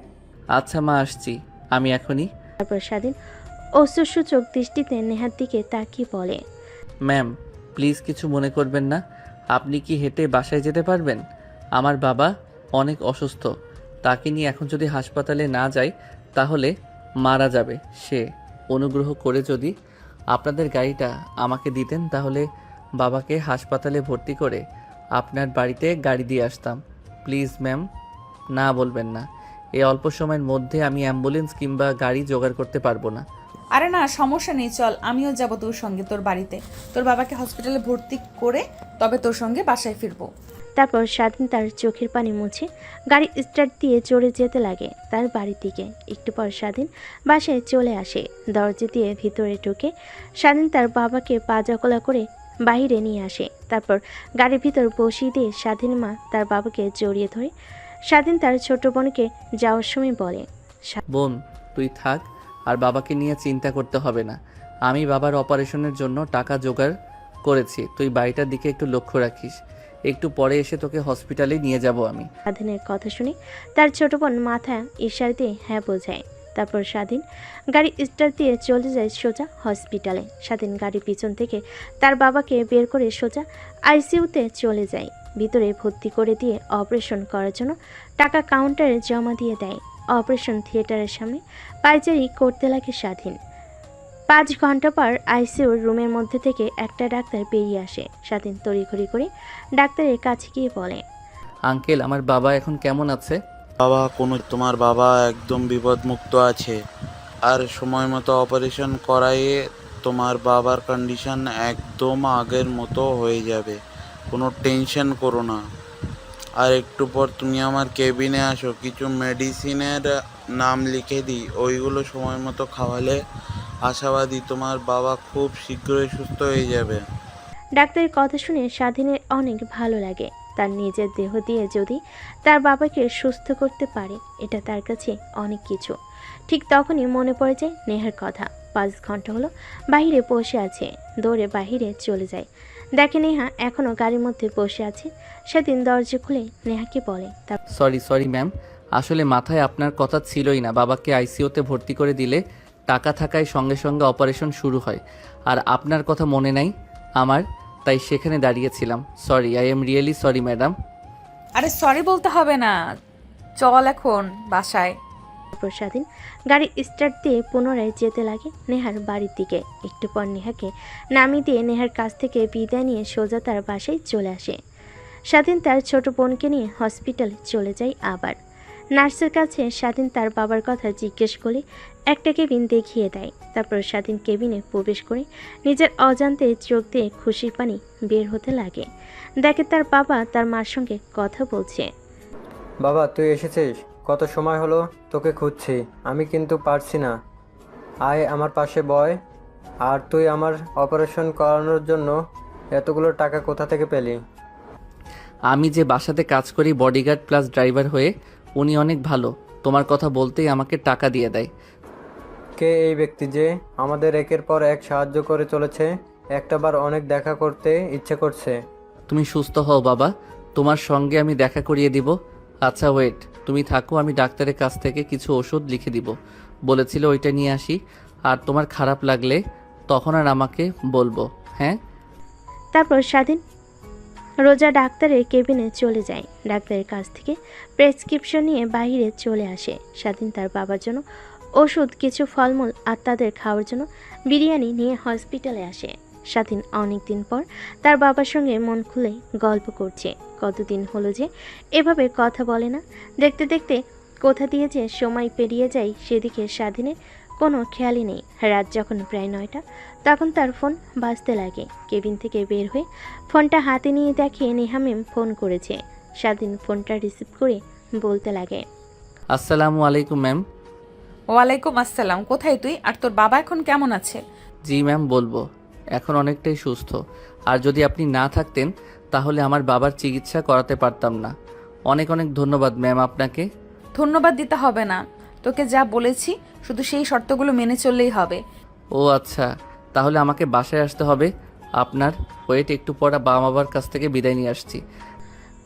Speaker 2: আচ্ছা মা, আসছি আমি এখনই।
Speaker 3: তারপর স্বাধীন অশ্রুসূচক দৃষ্টিতে নেহার দিকে তাকিয়ে বলে,
Speaker 2: ম্যাম, প্লিজ কিছু মনে করবেন না। আপনি কি হেঁটে বাসায় যেতে পারবেন? আমার বাবা অনেক অসুস্থ, তাকে নিয়ে এখন যদি হাসপাতালে না যাই তাহলে মারা যাবে সে। অনুগ্রহ করে যদি আপনাদের গাড়িটা আমাকে দিতেন তাহলে বাবাকে হাসপাতালে ভর্তি করে আপনার বাড়িতে গাড়ি দিয়ে আসতাম। প্লিজ ম্যাম, না বলবেন না। এই অল্প সময়ের মধ্যে আমি অ্যাম্বুলেন্স কিংবা গাড়ি জোগাড় করতে পারবো না।
Speaker 1: আরে না, সমস্যা নেই, চল আমিও যাব তোর সঙ্গে তোর বাড়িতে। তোর বাবাকে হসপিটালে ভর্তি করে তবে তোর সঙ্গে বাসায় ফিরবো।
Speaker 3: তারপর স্বাধীন তার চোখের পানি মুছে গাড়ি স্টার্ট দিয়ে চড়ে যেতে লাগে তার বাড়ির দিকে। একটু পর স্বাধীন বাসায় চলে আসে। দরজা দিয়ে ভিতরে ঢুকে স্বাধীন তার বাবাকে পা জকলা করে বাইরে নিয়ে আসে। তারপর গাড়ির ভিতর বসিয়ে দিয়ে স্বাধীন মা তার বাবাকে জড়িয়ে ধরে স্বাধীন তার ছোট বোনকে যাওয়ার সময় বলে,
Speaker 2: বোন, তুই থাক, আর বাবাকে নিয়ে চিন্তা করতে হবে না। আমি বাবার অপারেশনের জন্য টাকা জোগাড় করেছি। তুই বাড়িটার দিকে একটু লক্ষ্য রাখিস। একটু পরে এসে তোকে হসপিটালে নিয়ে যাব আমি।
Speaker 3: স্বাধীনের কথা শুনে তার ছোট বোন মাথা ইশারা দিয়ে হ্যাঁ বোঝায়। তারপর স্বাধীন গাড়ি স্টার্ট দিয়ে চলে যায় সোজা হসপিটালে। স্বাধীন গাড়ির পিছন থেকে তার বাবাকে বের করে সোজা আইসিইউতে চলে যায়। ভিতরে ভর্তি করে দিয়ে অপারেশন করার জন্য টাকা কাউন্টারে জমা দিয়ে দেয়। অপারেশন থিয়েটারের সামনে পায়চারি করতে লাগে স্বাধীন। 5 ঘন্টা পর আইসিইউর রুমের মধ্যে থেকে একটা ডাক্তার বেরিয়ে আসে। স্বাধীন তড়িঘড়ি করে ডাক্তারের কাছে গিয়ে বলে,
Speaker 2: আঙ্কেল, আমার বাবা এখন কেমন আছে?
Speaker 8: তোমার বাবা একদম বিপদমুক্ত আছে, আর সময় মতো অপারেশন করাইয়ে তোমার বাবার কন্ডিশন একদম আগের মতো হয়ে যাবে। কোনো টেনশন করো না। আর একটু পর তুমি আমার কেবিনে আসো, কিছু মেডিসিনের নাম লিখে দিই, ওইগুলো সময় মতো খাওয়ালে আশাবাদী তোমার বাবা খুব শীঘ্রই সুস্থ হয়ে যাবে।
Speaker 3: ডাক্তারের কথা শুনে স্বাধীনের অনেক ভালো লাগে। তার নিজের দেহ দিয়ে যদি তার বাবাকে সুস্থ করতে পারে, এটা তার কাছে অনেক কিছু। ঠিক তখনই মনে পড়ে যায় নেহার কথা। 5 ঘন্টা হলো বাইরে বসে আছে। দৌড়ে বাইরে চলে যায়। দেখে নেহা এখনও গাড়ির মধ্যে বসে আছে। সেদিন দরজা খুলে নেহাকে বলে,
Speaker 2: সরি ম্যাম, আসলে মাথায় আপনার কথা ছিলই না। বাবাকে আইসিইউতে ভর্তি করে দিলে টাকা থাকায় সঙ্গে সঙ্গে অপারেশন শুরু হয়, আর আপনার কথা মনে নাই আমার, তাই সেখানে দাঁড়িয়েছিলাম। Sorry, I am really sorry madam.
Speaker 1: আরে সরি বলতে হবে না, চল এখন বাসায়।
Speaker 3: তারপর স্বাধীন গাড়ি স্টার্ট দিয়ে পুনরায় যেতে লাগে নেহার বাড়ির দিকে। একটু পর নেহাকে নামিয়ে দিয়ে নেহার কাছ থেকে বিদায় নিয়ে সোজা তার বাসায় চলে আসে। স্বাধীন তার ছোট বোনকে নিয়ে হসপিটালে চলে যায়। আবার নার্সের কাছে স্বাধীন তার বাবার কথা জিজ্ঞেস করে একটা কেবিন দেখিয়ে দেয়। তারপর স্বাধীন কেবিনে প্রবেশ করে নিজের অজান্তে চোখ দিয়ে খুশির পানি বের হতে লাগে। দেখে তার বাবা তার মার সঙ্গে কথা বলছে।
Speaker 6: বাবা, তুই এসেছিস? কত সময় হলো তোকে খুঁজছি, আমি কিন্তু পারছি না। আয় আমার পাশে বয়। আর তুই আমার অপারেশন করানোর জন্য এতগুলো টাকা কোথা থেকে পেলি?
Speaker 2: আমি যে বাসাতে কাজ করি বডিগার্ড প্লাস ড্রাইভার হয়ে, উনি অনেক ভালো। তোমার কথা বলতেই আমাকে টাকা দিয়ে দেয়।
Speaker 6: কে এই ব্যক্তি যে আমাদের একের পর এক সাহায্য করে চলেছে? একটাবার অনেক দেখা করতে ইচ্ছে করছে।
Speaker 2: তুমি সুস্থ হও বাবা, তোমার সঙ্গে আমি দেখা করিয়ে দিব। আচ্ছা ওয়েট, তুমি থাকো, আমি ডাক্তারের কাছ থেকে কিছু ওষুধ লিখে দিব বলেছিল, ওইটা নিয়ে আসি। আর তোমার খারাপ লাগলে তখন আর আমাকে বলবো, হ্যাঁ?
Speaker 3: তারপর স্বাধীন রোজা ডাক্তারের কেবিনে চলে যায়। ডাক্তারের কাছ থেকে প্রেসক্রিপশন নিয়ে বাইরে চলে আসে। স্বাধীন তার বাবার জন্য ওষুধ, কিছু ফলমূল আর তাদের খাওয়ার জন্য বিরিয়ানি নিয়ে হসপিটালে আসে। স্বাধীন অনেক দিন পর তার বাবার সঙ্গে মন খুলে গল্প করছে। কতদিন হলো যে এভাবে কথা বলে না। দেখতে দেখতে কোথা দিয়ে যে সময় পেরিয়ে যায় সেদিকে স্বাধীনের কোনো খেয়ালই নেই। রাত যখন প্রায় 9টা, তখন তার ফোন বাজতে লাগে। কেবিন থেকে বের হয়ে ফোনটা হাতে নিয়ে দেখে নেহা ম্যাম ফোন করেছে। স্বাধীন ফোনটা রিসিভ করে বলতে লাগে,
Speaker 2: আসসালামু আলাইকুম ম্যাম।
Speaker 1: ওয়ালাইকুম আসসালাম। কোথায় তুই? আর তোর বাবা এখন কেমন আছে?
Speaker 2: জি ম্যাম, বলবো। এখন অনেকটাই সুস্থ। আর যদি আপনি না থাকতেন তাহলে আমার বাবার চিকিৎসা করাতে পারতাম না। অনেক অনেক ধন্যবাদ ম্যাম আপনাকে।
Speaker 1: ধন্যবাদ দিতে হবে না, তোকে যা বলেছি শুধু সেই শর্তগুলো মেনে চললেই হবে।
Speaker 2: ও আচ্ছা, তাহলে আমাকে বাসায় আসতে হবে আপনার। ওয়েট, একটু পর বাবার কাছ থেকে বিদায় নিয়ে আসছি।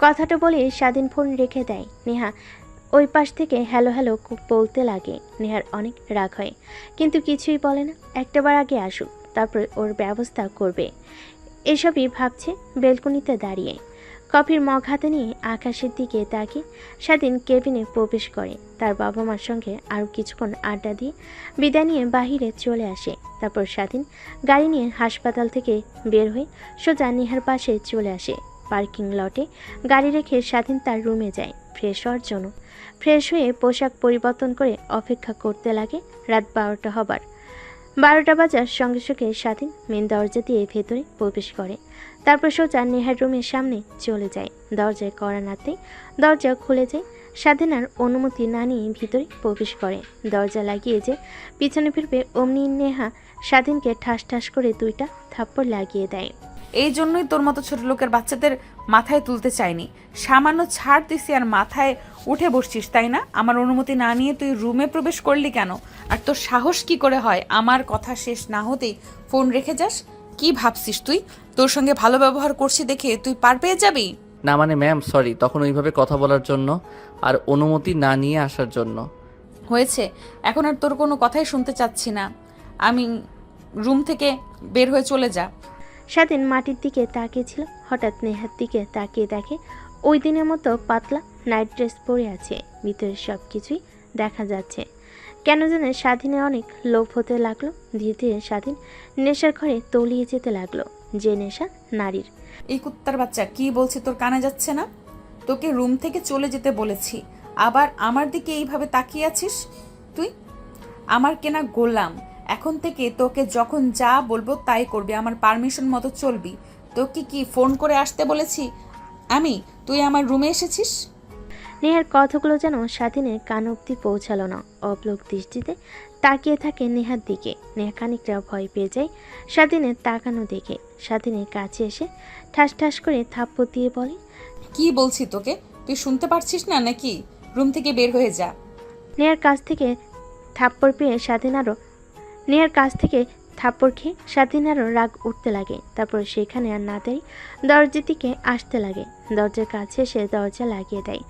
Speaker 3: কথাটা বলে স্বাধীন ফোন রেখে দেয়। নেহা ওই পাশ থেকে হ্যালো হ্যালো বলতে লাগে। নেহার অনেক রাগ হয়, কিন্তু কিছুই বলে না। একটাবার আগে আসুক, তারপর ওর ব্যবস্থা করবে। এসবই ভাবছে বেলকনিতে দাঁড়িয়ে। কফির মগ হাতে নিয়ে আকাশের দিকে তাকিয়ে স্বাধীন কেবিনে প্রবেশ করে। তার বাবা মার সঙ্গে আরও কিছুক্ষণ আড্ডা দিয়ে বিদায় নিয়ে বাহিরে চলে আসে। তারপর স্বাধীন গাড়ি নিয়ে হাসপাতাল থেকে বের হয়ে সোজা নেহার পাশে চলে আসে। পার্কিং লটে গাড়ি রেখে স্বাধীন তার রুমে যায় ফ্রেশ হওয়ার জন্য। ফ্রেশ হয়ে পোশাক পরিবর্তন করে অপেক্ষা করতে লাগে রাত 12টা হবার। 12টা বাজার সঙ্গে সঙ্গে স্বাধীন মেন দরজা দিয়ে ভেতরে প্রবেশ করে। তারপর সোজা নেহার রুমের সামনে চলে যায়। দরজায় কড়া নাড়তেই দরজা খুলে যায়। স্বাধীন আর অনুমতি না নিয়ে ভিতরে প্রবেশ করে। দরজা লাগিয়ে যে পিছনে ফিরবে অমনি নেহা স্বাধীনকে ঠাস ঠাস করে 2টা থাপ্পড় লাগিয়ে দেয়।
Speaker 1: এই জন্যই তোর মতো ছোট লোকের বাচ্চাদের মাথায় তুলতে চাইনি। সামান্য ছাড় দিছি আর মাথায় উঠে বসছিস, তাই না? আমার অনুমতি না নিয়ে তুই রুমে প্রবেশ করলি কেন? আর তোর সাহস কি করে হয় আমার কথা শেষ না হতেই ফোন রেখে যাস? কি ভাবছিস তুই? তোর সঙ্গে ভালো ব্যবহার করছি দেখে তুই পার পেয়ে যাবি?
Speaker 2: না মানে ম্যাম সরি, তখন ওইভাবে কথা বলার জন্য আর অনুমতি না নিয়ে আসার জন্য।
Speaker 1: হয়েছে, এখন আর তোর কোনো কথাই শুনতে চাচ্ছি না। আমি রুম থেকে বের হয়ে চলে যা।
Speaker 3: স্বাধীন মাটির দিকে তাকিয়েছিল, হঠাৎ নেহার দিকে তাকিয়ে দেখে ওই দিনের মতো পাতলা নাইট ড্রেস পরে আছে। ভিতরে সব কিছুই দেখা যাচ্ছে। কেন যেন স্বাধীনের অনেক লোভ হতে লাগলো। ধীরে ধীরে স্বাধীন নেশার ঘরে তলিয়ে যেতে লাগলো, যে নেশা নারীর।
Speaker 1: এই কুত্তার বাচ্চা, কি বলছি তোর কানে যাচ্ছে না? তোকে রুম থেকে চলে যেতে বলেছি, আবার আমার দিকে এইভাবে তাকিয়ে আছিস? তুই আমার কেনা গোলাম। এখন থেকে তোকে যখন যা বলবো তাই করবি, আমার পারমিশন মতো চলবি। তোকে কি ফোন করে আসতে বলেছি আমি? তুই আমার রুমে এসেছিস?
Speaker 3: নেহার কথাগুলো যেন স্বাধীনের কান অব্দি পৌঁছালো না। অবলোক দৃষ্টিতে তাকিয়ে থাকে নেহার দিকে। নেহা খানিকটা ভয় পেয়ে যায় স্বাধীনের তাকানো দেখে। স্বাধীনের কাছে এসে ঠাস ঠাস করে থাপ্পড় দিয়ে বলে,
Speaker 1: কি বলছি তোকে? তুই শুনতে পারছিস না নাকি? রুম থেকে বের হয়ে যা।
Speaker 3: নেহার কাছ থেকে থাপ্পড় পেয়ে নেহার কাছ থেকে থাপ্পড় খেয়ে স্বাধীন আরও রাগ উঠতে লাগে। তারপর সেখানে আর না দাঁড়িয়ে দরজার দিকে আসতে লাগে। দরজার কাছে এসে দরজা লাগিয়ে দেয়,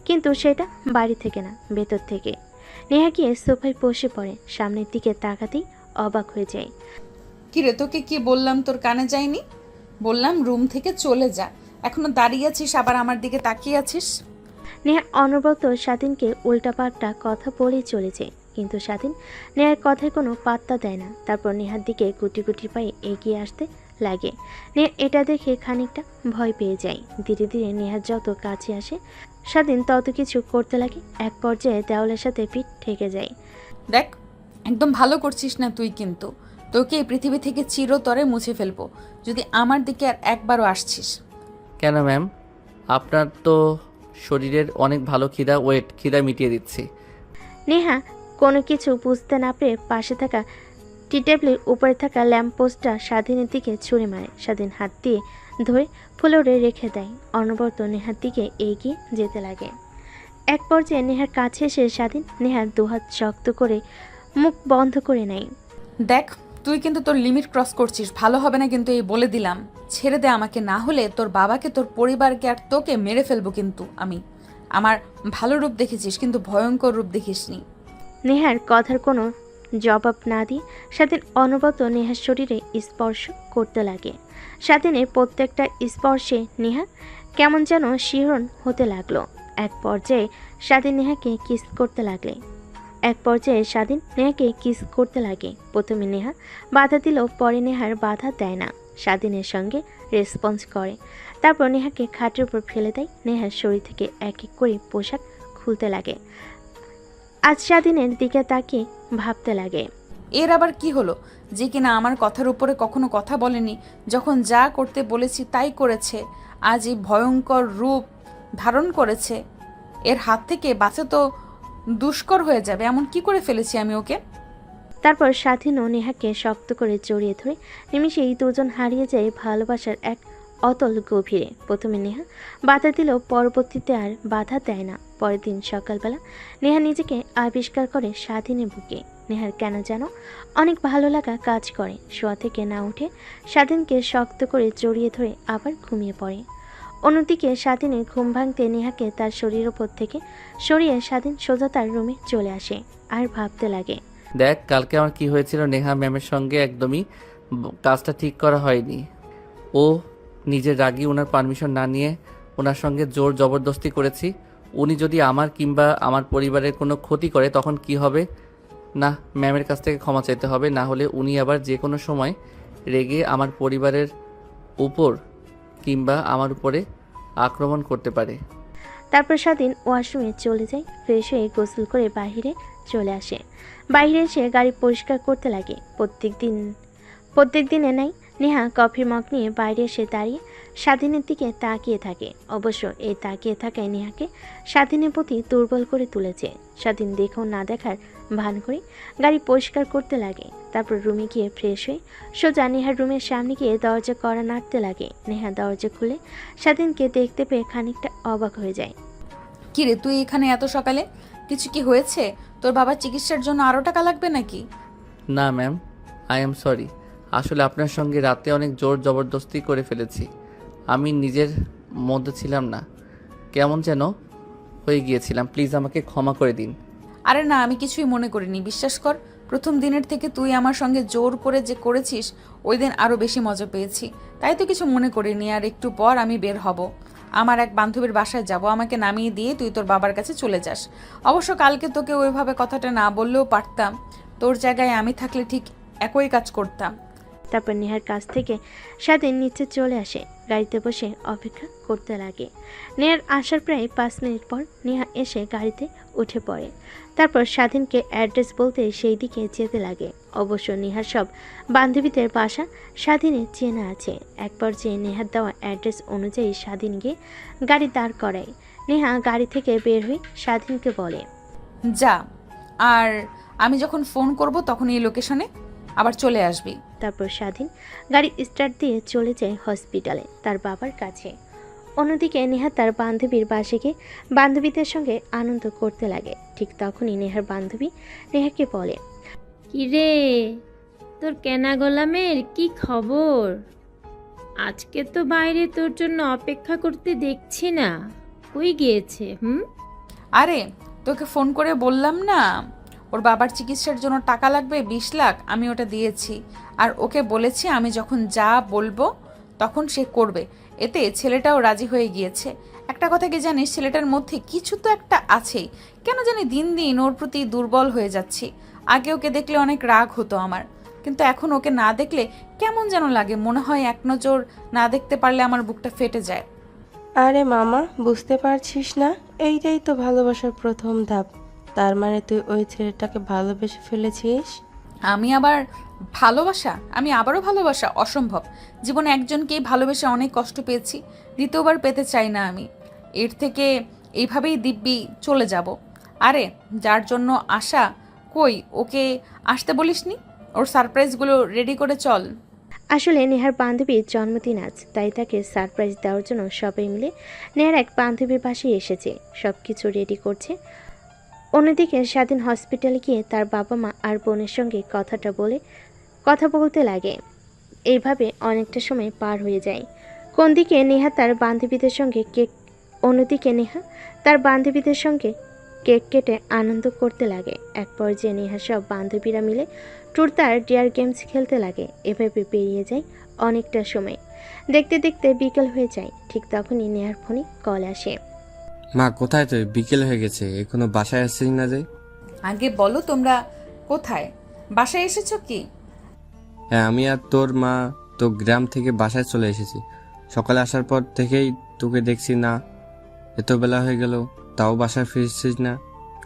Speaker 3: কিন্তু সেটা বাড়ি থেকে না, ভেতর থেকে। নেহা গিয়ে সোফায় বসে পড়ে। সামনের দিকে তাকাতেই অবাক হয়ে যায়।
Speaker 1: কিরে, তোকে কি বললাম তোর কানে যায়নি? বললাম রুম থেকে চলে যা, এখনো দাঁড়িয়ে আছিস আবার আমার দিকে তাকিয়ে আছিস।
Speaker 3: নেহা অনবরত স্বাধীনকে উল্টাপাল্টা কথা বলেই চলেছে, কিন্তু স্বাধীন নেহার কথায় কোনো পাত্তা দেয় না। তারপর নেহার দিকে গুটি গুটি পায়ে এগিয়ে আসতে লাগে। নেহা এটা দেখে খানিকটা ভয় পেয়ে যায়। ধীরে ধীরে নেহার যত কাছে আসে স্বাধীন তত কিছু করতে লাগে। এক পর্যায়ে দেওয়ালের সাথে পিঠ ঠেকে যায়।
Speaker 1: দেখ, একদম ভালো করছিস না তুই, কিন্তু তোকে এই পৃথিবী থেকে চিরতরে মুছে ফেলবো যদি আমার দিকে আর একবারও আসছিস।
Speaker 2: কেন ম্যাম? আপনার তো শরীরের অনেক ভালো খিদা মিটিয়ে দিচ্ছি।
Speaker 3: নেহা কোনো কিছু বুঝতে না পেরে পাশে থাকা টি টেবিলের উপরে থাকা ল্যাম্পপোস্টটা স্বাধীনের দিকে ছুঁড়ে মারে। স্বাধীন হাত দিয়ে ধরে ফ্লোরে রেখে দেয়। অনবরত নেহার দিকে এগিয়ে যেতে লাগে। এক পর্যায়ে নেহার কাছে এসে স্বাধীন নেহার দুহাত শক্ত করে মুখ বন্ধ করে নেয়।
Speaker 1: দেখ, তুই কিন্তু তোর লিমিট ক্রস করছিস, ভালো হবে না কিন্তু, এই বলে দিলাম। ছেড়ে দে আমাকে, না হলে তোর বাবাকে, তোর পরিবারকে আর তোকে মেরে ফেলবো কিন্তু আমি। আমার ভালো রূপ দেখেছিস, কিন্তু ভয়ঙ্কর রূপ দেখিসনি।
Speaker 3: নেহার কথার কোনো জবাব না দিয়ে স্বাধীন অনবরত নেহার শরীরে স্পর্শ করতে লাগে। স্বাধীনের প্রত্যেকটা স্পর্শে নেহা কেমন যেন শিহরণ হতে লাগলো। এক পর্যায়ে স্বাধীন নেহাকে কিস করতে লাগে। প্রথমে নেহা বাধা দিলেও পরে নেহার বাধা দেয় না, স্বাধীনের সঙ্গে রেসপন্স করে। তারপর নেহাকে খাটের উপর ফেলে দেয়। নেহার শরীর থেকে এক এক করে পোশাক খুলতে লাগে। আজ স্বাধীনের দিকে তাকিয়ে ভাবতে লাগে,
Speaker 1: এর আবার কি হলো যে কিনা আমার কথার উপরে কখনো কথা বলেনি, যখন যা করতে বলেছি তাই করেছে। আজ এই ভয়ঙ্কর রূপ ধারণ করেছে। এর হাত থেকে বাঁচা তো দুষ্কর হয়ে যাবে। এমন কি করে ফেলেছি আমি ওকে?
Speaker 3: তারপর স্বাধীন ও নেহাকে শক্ত করে জড়িয়ে ধরে নিমিষেই দুজন হারিয়ে যায় ভালোবাসার এক অতল গভীরে। প্রথমে নেহা বাধা দিলেও পরবর্তীতে আর বাধা দেয় না। পরের দিন সকালবেলা নেহা নিজেকে আবিষ্কার করে স্বাধীনের বুকে। নেহার কেন যেন অনেক ভালো লাগা কাজ করে। শোয়া থেকে না উঠে স্বাধীনকে শক্ত করে জড়িয়ে ধরে আবার ঘুমিয়ে পড়ে। অন্যদিকে স্বাধীনের ঘুম ভাঙতে নেহাকে তার শরীর ওপর থেকে সরিয়ে স্বাধীন সোজা তার রুমে চলে আসে আর ভাবতে লাগে,
Speaker 2: দেখ, কালকে আমার কি হয়েছিল নেহা ম্যামের সঙ্গে একদমই কাজটা ঠিক করা হয়নি। ও নিজের রাগী ওনার পারমিশন না নিয়ে ওনার সঙ্গে জোর জবরদস্তি করেছি। উনি যদি আমার কিংবা আমার পরিবারের কোনো ক্ষতি করে তখন কি হবে? না, ম্যামের কাছ থেকে ক্ষমা চাইতে হবে, না হলে উনি আবার যে কোনো সময় রেগে আমার পরিবারের উপর কিংবা আমার উপরে আক্রমণ করতে পারে।
Speaker 3: তারপর স্বাধীন ওয়াশরুমে চলে যায়, ফ্রেশ হয়ে গোসল করে বাইরে চলে আসে। বাইরে এসে গাড়ি পরিষ্কার করতে লাগে। প্রত্যেক দিনে নাই নেহা কফির মগ নিয়ে বাইরে এসে দাঁড়িয়ে স্বাধীনের দিকে তাকিয়ে থাকে। অবশ্য এই তাকিয়ে থাকায় নেহাকে স্বাধীনের প্রতি দুর্বল করে তুলেছে। স্বাধীন দেখেও না দেখার ভান করে গাড়ি পরিষ্কার করতে লাগে। তারপর রুমে গিয়ে ফ্রেশ হয়ে সোজা নেহার রুমের সামনে গিয়ে দরজা কড়া নাড়তে লাগে। নেহা দরজা খুলে স্বাধীনকে দেখতে পেয়ে খানিকটা অবাক হয়ে যায়।
Speaker 1: কিরে, তুই এখানে এত সকালে? কিছু কি হয়েছে? তোর বাবার চিকিৎসার জন্য আরও টাকা লাগবে নাকি?
Speaker 2: না ম্যাম, আই এম সরি। আসলে আপনার সঙ্গে রাতে অনেক জোর জবরদস্তি করে ফেলেছি। আমি নিজের মধ্যে ছিলাম না, কেমন যেন হয়ে গিয়েছিলাম। প্লিজ আমাকে ক্ষমা করে দিন।
Speaker 1: আরে না, আমি কিছুই মনে করিনি, বিশ্বাস কর। প্রথম দিনের থেকে তুই আমার সঙ্গে জোর করে যে করেছিস, ওই দিন আরও বেশি মজা পেয়েছি, তাই তো কিছু মনে করিনি। আর একটু পর আমি বের হব, আমার এক বান্ধবীর বাসায় যাব। আমাকে নামিয়ে দিয়ে তুই তোর বাবার কাছে চলে যাস। অবশ্য কালকে তোকে ওইভাবে কথাটা না বললেও পারতাম। তোর জায়গায় আমি থাকলে ঠিক একই কাজ করতাম।
Speaker 3: তারপর নেহার কাছ থেকে স্বাধীন নিচে চলে আসে, গাড়িতে বসে অপেক্ষা করতে লাগে। নেহার আসার প্রায় 5 মিনিট পর নেহা এসে গাড়িতে উঠে পড়ে। তারপর স্বাধীনকে অ্যাড্রেস বলতে সেই দিকে যেতে লাগে। অবশ্য নেহার সব বান্ধবীদের বাসা স্বাধীনের চেনা আছে। এক পর্যায়ে নেহার দেওয়া অ্যাড্রেস অনুযায়ী স্বাধীন গিয়ে গাড়ি দাঁড় করায়। নেহা গাড়ি থেকে বের হয়ে স্বাধীনকে বলে,
Speaker 1: যা, আর আমি যখন ফোন করব তখন এই লোকেশনে আবার চলে আসবি।
Speaker 3: তারপর স্বাধীন গাড়ি স্টার্ট দিয়ে চলে যায় হসপিটালে তার বাবার কাছে। অন্যদিকে নেহা তার বান্ধবীর বাসে গিয়ে বান্ধবীদের সঙ্গে আনন্দ করতে লাগে। ঠিক তখনই নেহার বান্ধবী নেহাকে বলে,
Speaker 7: কিরে, তোর কেনা গোলামের কি খবর? আজকে তো বাইরে তোর জন্য অপেক্ষা করতে দেখছি না, কই গিয়েছে?
Speaker 1: আরে, তোকে ফোন করে বললাম না ওর বাবার চিকিৎসার জন্য টাকা লাগবে 20 লাখ, আমি ওটা দিয়েছি। আর ওকে বলেছি আমি যখন যা বলবো তখন সে করবে। এতে ছেলেটাও রাজি হয়ে গিয়েছে। একটা কথা কি জানিস, ছেলেটার মধ্যে কিছু তো একটা আছেই। কেন জানি দিন দিন ওর প্রতি দুর্বল হয়ে যাচ্ছি। আগে ওকে দেখলে অনেক রাগ হতো আমার, কিন্তু এখন ওকে না দেখলে কেমন যেন লাগে। মনে হয় এক নজর না দেখতে পারলে আমার বুকটা ফেটে যায়।
Speaker 9: আরে মামা, বুঝতে পারছিস না? এইটাই তো ভালোবাসার প্রথম ধাপ। তার মানে তুই ওই ছেলেটাকে ভালোবেসে ফেলেছিস?
Speaker 1: আমি আবারও ভালোবাসা অসম্ভব। জীবনে একজনকেই ভালোবেসে অনেক কষ্ট পেয়েছি, দ্বিতীয়বার পেতে চাই না আমি। এর থেকে এইভাবেই দিব্যি চলে যাব। আরে, যার জন্য আশা, কই ওকে আসতে বলিসনি? ওর সারপ্রাইজগুলো রেডি করে চল।
Speaker 3: আসলে নেহার বান্ধবীর জন্মদিন আজ, তাই তাকে সারপ্রাইজ দেওয়ার জন্য সবাই মিলে নেহার এক বান্ধবীর বাসায় এসেছে, সব কিছু রেডি করছে। অন্যদিকে স্বাধীন হসপিটালে গিয়ে তার বাবা মা আর বোনের সঙ্গে কথা বলতে লাগে। এইভাবে অনেকটা সময় পার হয়ে যায়। অন্যদিকে নেহা তার বান্ধবীদের সঙ্গে কেক কেটে আনন্দ করতে লাগে। এক পর্যায়ে নেহা সব বান্ধবীরা মিলে ট্রুথ আর ডেয়ার গেমস খেলতে লাগে। এভাবে পেরিয়ে যায় অনেকটা সময়। দেখতে দেখতে বিকেল হয়ে যায়। ঠিক তখনই নেহার ফোনে কল আসে।
Speaker 6: মা, কোথায় তুই? বিকেল হয়ে গেছে, এখনো বাসায় আসছিস না যে?
Speaker 1: আগে বলো, তোমরা কোথায়? বাসায় এসেছো কি?
Speaker 6: হ্যাঁ, আমি আর তোর মা তো গ্রাম থেকে বাসায় চলে এসেছি। সকালে আসার পর থেকেই তোকে দেখছি না, এত বেলা হয়ে গেল তাও বাসায় ফিরছিস না।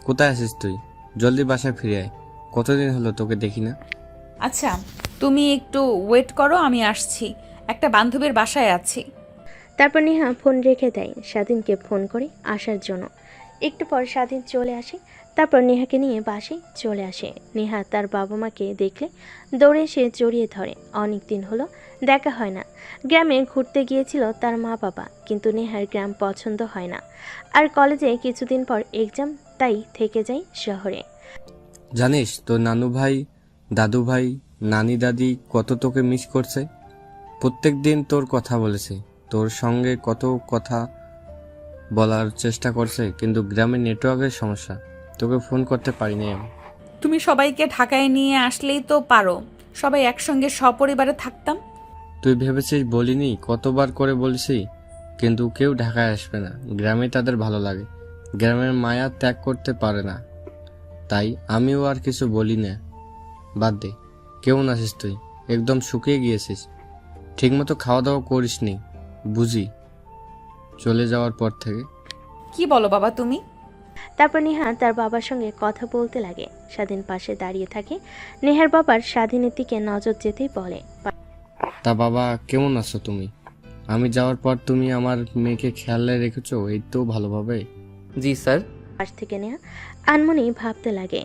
Speaker 6: কোথায় আছিস তুই? জলদি বাসায় ফিরে আয়, কতদিন হলো তোকে দেখি না।
Speaker 1: আচ্ছা, তুমি একটু ওয়েট করো, আমি আসছি। একটা বান্ধবীর বাসায় আছি।
Speaker 3: তারপর নেহা ফোন রেখে দেয়, স্বাধীনকে ফোন করে আসার জন্য। একটু পর স্বাধীন চলে আসে। তারপর নেহাকে নিয়ে বাসায় চলে আসে। নেহা তার বাবা মাকে দেখলে দৌড়ে এসে জড়িয়ে ধরে। অনেক দিন হলো দেখা হয় না। গ্রামে ঘুরতে গিয়েছিল তার মা বাবা, কিন্তু নেহার গ্রাম পছন্দ হয় না। আর কলেজে কিছুদিন পর এক্সাম, তাই থেকে যায় শহরে।
Speaker 6: জানিস তোর নানু ভাই, দাদু ভাই, নানি দাদি কত তোকে মিস করছে। প্রত্যেক দিন তোর কথা বলেছে, তোর সঙ্গে কত কথা বলার চেষ্টা করছে, কিন্তু গ্রামে নেটওয়ার্কের সমস্যা, তোকে ফোন করতে পারিনি আমি।
Speaker 1: তুমি সবাইকে ঢাকায় নিয়ে আসলেই তো পারো, সবাই একসঙ্গে সপরিবারে থাকতাম।
Speaker 6: তুই ভেবেছিস বলিনি? কতবার করে বলছি
Speaker 10: কিন্তু কেউ ঢাকায় আসবে না, গ্রামে তাদের ভালো লাগে, গ্রামের মায়া ত্যাগ করতে পারে না। তাই আমিও আর কিছু বলি না। বাদ দে, কেমন আছিস তুই? একদম শুকিয়ে গিয়েছিস, ঠিকমতো খাওয়া দাওয়া করিসনি বুঝি চলে যাওয়ার পর থেকে।
Speaker 1: কি বলো বাবা তুমি?
Speaker 3: তারপর নেহা তার বাবার সঙ্গে কথা বলতে লাগে। স্বাধীন পাশে দাঁড়িয়ে থাকে। নেহার বাবার স্বাধীনের দিকে নজর যেতেই বলে,
Speaker 10: তা বাবা কেমন আছো তুমি? আমি যাওয়ার পর তুমি আমার মেয়েকে খেয়ালে রেখেছো এই তো ভালোভাবে?
Speaker 2: জি স্যার।
Speaker 3: পাশ থেকে নেহা আনমনি ভাবতে লাগে।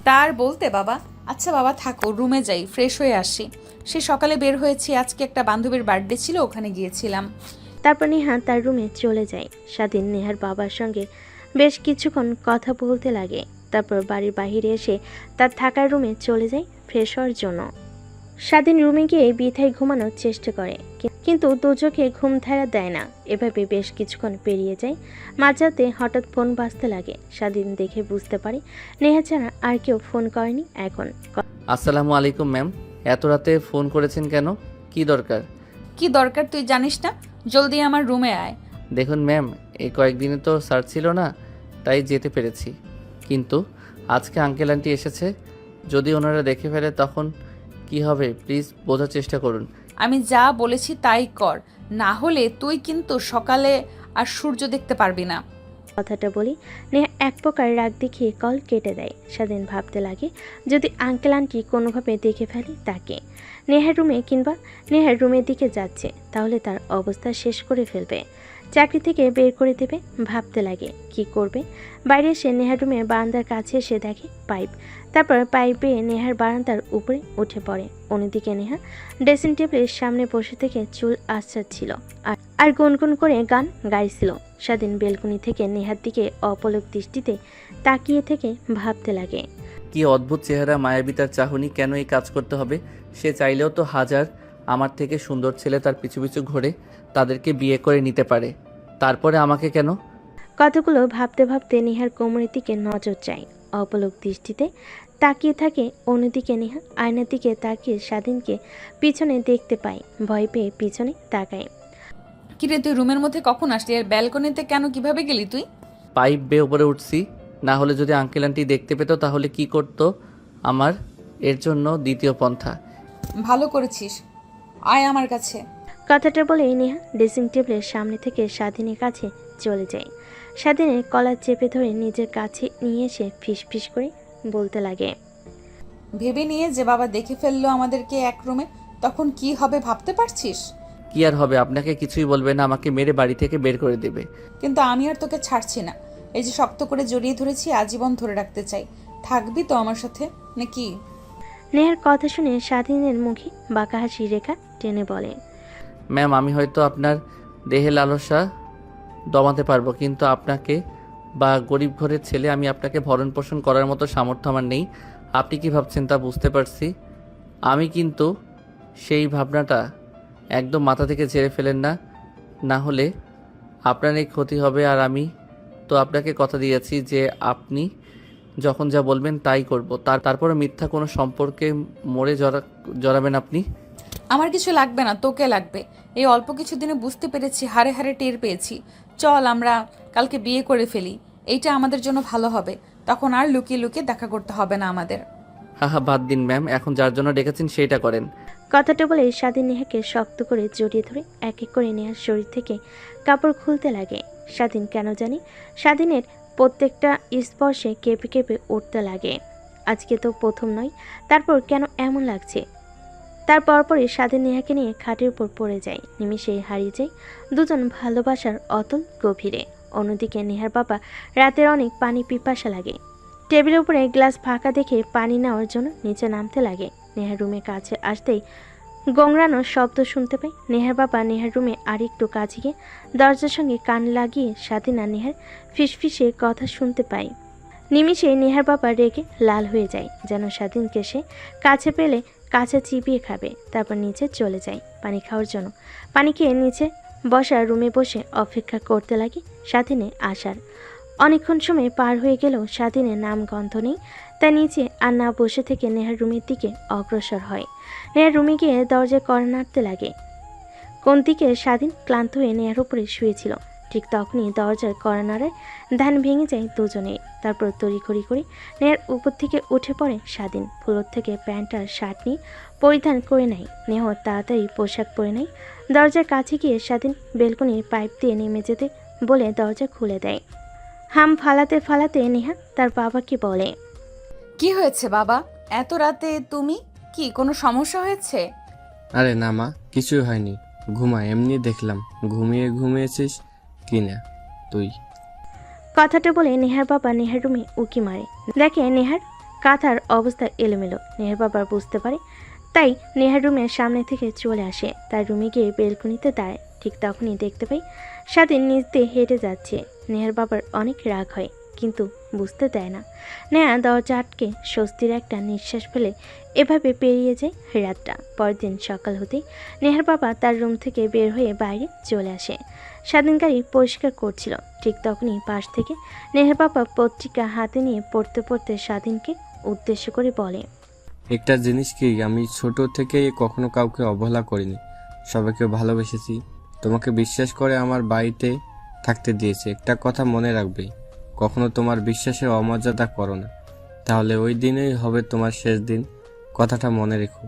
Speaker 1: তার বলতে বাবা। আচ্ছা বাবা থাকো, রুমে যাই, ফ্রেশ হয়ে আসি। সে সকালে বের হয়েছি, আজকে একটা বান্ধবীর বার্থডে ছিল, ওখানে গিয়েছিলাম।
Speaker 3: তারপর নেহা তার রুমে চলে যায়। স্বাধীন নেহার বাবার সঙ্গে বেশ কিছুক্ষণ কথা বলতে লাগে। তারপর বাড়ির বাইরে এসে তার থাকার রুমে চলে যায় ফ্রেশ হওয়ার জন্য। স্বাধীন রুমে গিয়ে বিথায় ঘুমানোর চেষ্টা করে, কিন্তু দুচোখে ঘুম ধারা দেয় না। এভাবে বেশ কিছুক্ষণ পেরিয়ে যায়। মাঝরাতে হঠাৎ ফোন বাজতে লাগে। স্বাধীন দেখে বুঝতে পারে নেহা ছাড়া আর কেউ ফোন করেনি এখন।
Speaker 2: আসসালামু আলাইকুম ম্যাম, এত রাতে ফোন করেছেন কেন? কি দরকার?
Speaker 1: কি দরকার তুই জানিস না? জলদি আমার রুমে আয়।
Speaker 2: দেখুন ম্যাম, এই কয়েকদিনে তো স্যার ছিল না, তাই যেতে পেরেছি, কিন্তু আজকে আঙ্কেল আন্টি এসেছে, যদি ওনারা দেখে ফেলে তখন কি হবে? প্লিজ বোঝার চেষ্টা করুন।
Speaker 1: আমি যা বলেছি তাই কর, না হলে তুই কিন্তু সকালে আর সূর্য দেখতে পারবি না।
Speaker 3: কথাটা বলি নেহা এক প্রকার রাগ দেখিয়ে কল কেটে দেয়। স্বাধীন ভাবতে লাগে যদি আঙ্কেল আন্টি কোনোভাবে দেখে ফেলে তাকে, নেহার রুমে কিংবা নেহার রুমের দিকে যাচ্ছে, তাহলে তার অবস্থা শেষ করে ফেলবে, চাকরি থেকে বের করে দেবে। ভাবতে লাগে কি করবে। বাইরে এসে নেহার রুমের বারান্দার কাছে এসে দেখে পাইপ। তারপর পাইপে নেহার বারান্দার উপরে উঠে পড়ে। অন্যদিকে নেহা ড্রেসিং টেবিলের সামনে বসে থেকে চুল আঁচড়াচ্ছিল আর গুনগুন করে গান গাইছিল। স্বাধীন বেলকনি থেকে নেহার দিকে অপলক দৃষ্টিতে তাকিয়ে থেকে ভাবতে লাগে
Speaker 2: কি অদ্ভুত চেহারা, মায়াবী তার চাহনি, কেন এই কাজ করতে হবে? সে চাইলেও তো হাজার আমার থেকে সুন্দর ছেলে তার পিছু পিছু ঘুরে তাদেরকে বিয়ে করে নিতে পারে, তারপরে আমাকে কেন?
Speaker 3: কতগুলো ভাবতে ভাবতে নেহার কোমরের দিকে নজর যায়। অপলক দৃষ্টিতে তাকিয়ে থাকে। অন্যদিকে নেহা আয়নার দিকে তাকিয়ে স্বাধীনকে পিছনে দেখতে পায়। ভয় পেয়ে পিছনে তাকায়।
Speaker 1: কিরে তুই রুমের মধ্যে কখন আসলি? আর ব্যালকনিতে কেন, কিভাবে গেলি তুই?
Speaker 2: পাইপ বেয়ে উপরে উঠছি, না হলে যদি আঙ্কেল আন্টি দেখতে পেত তাহলে কি করতো আমার? এর জন্য দ্বিতীয় পন্থা।
Speaker 1: ভালো করেছিস, আয় আমার কাছে।
Speaker 3: কথাটা বলে নেহা ড্রেসিং টেবিলের সামনে থেকে স্বাধীনের কাছে চলে যায়। স্বাধীনের কলার চেপে ধরে নিজের কাছে নিয়ে এসে ফিসফিস করে বলতে লাগে,
Speaker 1: ভেবে নিয়ে যে বাবা দেখে ফেললো আমাদেরকে এক রুমে, তখন কি হবে ভাবতে পারছিস?
Speaker 2: কি আর হবে, আপনাকে কিছুই বলবে না, আমাকে মেরে বাড়ি থেকে বের করে দেবে।
Speaker 1: কিন্তু আমি আর তোকে ছাড়ছি না। এই যে শক্ত করে জড়িয়ে ধরেছি, আজীবন ধরে রাখতে চাই। থাকবি তো আমার সাথে নাকি?
Speaker 3: নেহার কথা শুনে স্বাধীনের মুখে বাঁকা হাসি রেখা টেনে বলে,
Speaker 2: ম্যাম, আমি হয়তো আপনার দেহে লালসা দমাতে পারবো, কিন্তু আপনাকে বা গরিব ঘরের ছেলে আমি আপনাকে ভরণ পোষণ করার মতো সামর্থ্য আমার নেই। আপনি কি ভাবছেন তা বুঝতে পারছি, আমি কিন্তু সেই ভাবনাটা একদম মাথা থেকে ঝেড়ে ফেলেন না, না হলে আপনার এই ক্ষতি হবে। আর আমি তো আপনাকে কথা দিয়েছি যে আপনি যখন যা বলবেন তাই করব, তারপরে মিথ্যা কোনো সম্পর্কে মরে জড়াবেন আপনি।
Speaker 1: আমার কিছু লাগবে না, তোকে লাগবে। এই অল্প কিছু দিনে বুঝতে পেরেছি, হারে হারে টের পেয়েছি। চল আমরা কালকে বিয়ে করে ফেলি, এইটা আমাদের জন্য ভালো হবে। তখন আর লুকিয়ে লুকিয়ে দেখা করতে হবে না আমাদের।
Speaker 2: হা বাদ দিন ম্যাম, এখন যার জন্য ডেকেছেন সেইটা করেন।
Speaker 3: কথাটা বলে স্বাধীন নেহাকে শক্ত করে জড়িয়ে ধরে এক এক করে নেহার শরীর থেকে কাপড় খুলতে লাগে। স্বাধীন কেন জানি স্বাধীনের প্রত্যেকটা স্পর্শে কেঁপে কেঁপে উঠতে লাগে। আজকে তো প্রথম নয়, তারপর কেন এমন লাগছে? তার পরপরই স্বাধীন নেহাকে নিয়ে খাটের উপর পড়ে যায়। নিমিষেই হারিয়ে যায় দুজন ভালোবাসার অতল গভীরে। অন্যদিকে নেহার বাবা রাতের অনেক পানি পিপাসা লাগে। টেবিলের উপরে গ্লাস ফাঁকা দেখে পানি নেওয়ার জন্য নিচে নামতে লাগে। নেহার রুমের কাছে আসতেই গোংরানোর শব্দ শুনতে পায়। নেহার বাবা নেহার রুমে আর একটু কাছে গিয়ে দরজার সঙ্গে কান লাগিয়ে স্বাধীন আর নেহার ফিসফিসে কথা শুনতে পায়। নিমিষে নেহার বাবা রেগে লাল হয়ে যায়, যেন স্বাধীনকে সে কাছে পেলে কাছে চিবিয়ে খাবে। তারপর নিচে চলে যায় পানি খাওয়ার জন্য। পানি খেয়ে নিচে বসা রুমে বসে অপেক্ষা করতে লাগে স্বাধীনের আসার। অনেকক্ষণ সময় পার হয়ে গেলেও স্বাধীনের নাম গন্ধ নেই। তাই নিচে আর না বসে থেকে নেহার রুমের দিকে অগ্রসর হয়। নেহার রুমে গিয়ে দরজায় কড়া নাড়তে লাগে। কোন দিকে স্বাধীন ক্লান্ত হয়ে নেহার উপরে শুয়েছিল। ঠিক তখনই দরজার কর্নারের ধ্যান ভেঙে যায় দুজনেই। তারপর তড়িঘড়ি করে নেহার উপর থেকে উঠে পড়ে স্বাধীন। ফ্লোর থেকে প্যান্ট আর শার্ট নিয়ে পরিধান করে নেয়। নেহ তাড়াতাড়ি পোশাক পরে নেয়। দরজার কাছে গিয়ে স্বাধীন বেলকনির পাইপ দিয়ে নেমে যেতে বলে দরজা খুলে দেয়। হাম ফালাতে ফালাতে নেহা তার বাবাকে বলে,
Speaker 1: কি হয়েছে বাবা? এত রাতে তুমি? কি কোনো সমস্যা হয়েছে?
Speaker 10: আরে না মা, কিছুই হয়নি, ঘুমা, এমনি দেখলাম ঘুমিয়েছিস কি না তুই।
Speaker 3: কথাটা বলে নেহার বাবা নেহার রুমে উকি মারে। দেখে নেহার কাঁথার অবস্থা এলোমেলো। নেহার বাবা বুঝতে পারে, তাই নেহার রুমের সামনে থেকে চলে আসে। তার রুমে গিয়ে বেলকনিতে দাঁড়ায়। ঠিক তখনই দেখতে পাই স্বাধীন নিচ দিয়ে হেঁটে যাচ্ছে। নেহার বাবার অনেক রাগ হয়, কিন্তু বুঝতে দেয় না। নেহা দরজা আটকে স্বস্তির একটা নিঃশ্বাস ফেলে এভাবে পেরিয়ে যায় রাতটা। পরদিন সকাল হতেই নেহার বাবা তার রুম থেকে বের হয়ে বাইরে চলে আসে। স্বাধীন গাড়ি পরিষ্কার করছিল। ঠিক তখনই পাশ থেকে নেহার বাবা পত্রিকা হাতে নিয়ে পড়তে পড়তে স্বাধীনকে উদ্দেশ্য করে বলে,
Speaker 10: একটা জিনিস কি, আমি ছোট থেকে কখনো কাউকে অবহেলা করিনি, সবাইকে ভালোবেসেছি। তোমাকে বিশ্বাস করে আমার বাড়িতে থাকতে দিয়েছি। একটা কথা মনে রাখবে, কখনো তোমার বিশ্বাসের অমর্যাদা করো না, তাহলে ওই দিনেই হবে তোমার শেষ দিন। কথাটা মনে রেখো।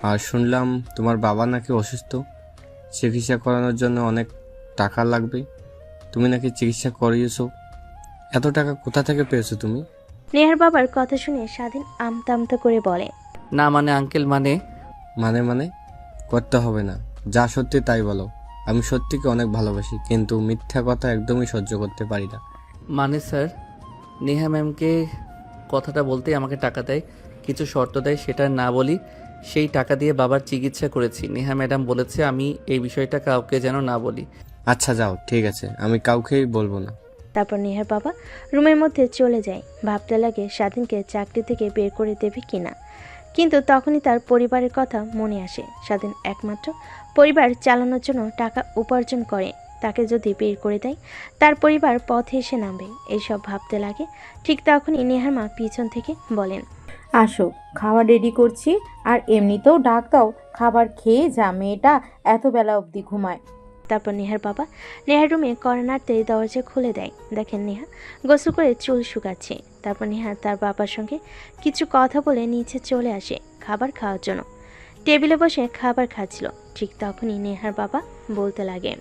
Speaker 10: আর শুনলাম তোমার বাবা নাকি অসুস্থ, চিকিৎসা করানোর জন্য অনেক টাকা লাগবে। তুমি নাকি চিকিৎসা করিয়েছো, এত টাকা কোথা থেকে পেয়েছো তুমি?
Speaker 3: নেহার বাবার কথা শুনে স্বাধীন আমতা আমতা করে বলে,
Speaker 2: না মানে আঙ্কেল, মানে
Speaker 10: মানে করতে হবে না, যা সত্যি তাই বলো। আমি সত্যিকে অনেক ভালোবাসি, কিন্তু মিথ্যা কথা একদমই সহ্য করতে পারি না।
Speaker 2: মানে স্যার, নেহা ম্যামকে কথাটা বলতেই আমাকে টাকা দেয়, কিছু শর্ত দেয়, সেটা না বলি। সেই টাকা দিয়ে বাবার চিকিৎসা করেছি। নেহা ম্যাডাম বলেছে আমি এই বিষয়টা কাউকে যেন না বলি।
Speaker 10: আচ্ছা যাও, ঠিক আছে, আমি কাউকেই বলবো না।
Speaker 3: তারপর নেহার বাবা রুমের মধ্যে চলে যায়। ভাবতে লাগে স্বাধীনকে চাকরি থেকে বের করে দেবে কিনা। কিন্তু তখনই তার পরিবারের কথা মনে আসে। স্বাধীন একমাত্র পরিবার চালানোর জন্য টাকা উপার্জন করে, তাকে যদি বের করে দেয় তার পরিবার পথে এসে নামবে। এইসব ভাবতে লাগে। ঠিক তখনই নেহার মা পিছন থেকে বলেন,
Speaker 11: আসো, খাবার রেডি করছি। আর এমনিতেও ডাক দাও, খাবার খেয়ে যা, মেয়েটা এত বেলা অবধি ঘুমায়।
Speaker 3: তারপর নেহার বাবা নেহার রুমে কর্নারতে দরজা খুলে দেয়। দেখেন নেহা গোসল করে চুল শুকাচ্ছে। তারপর নেহা তার বাবার সঙ্গে কিছু কথা বলে নিচে চলে আসে খাবার খাওয়ার জন্য। টেবিলে বসে খাবার খাচ্ছিল। ঠিক তখনই নেহার বাবা বলতে লাগে,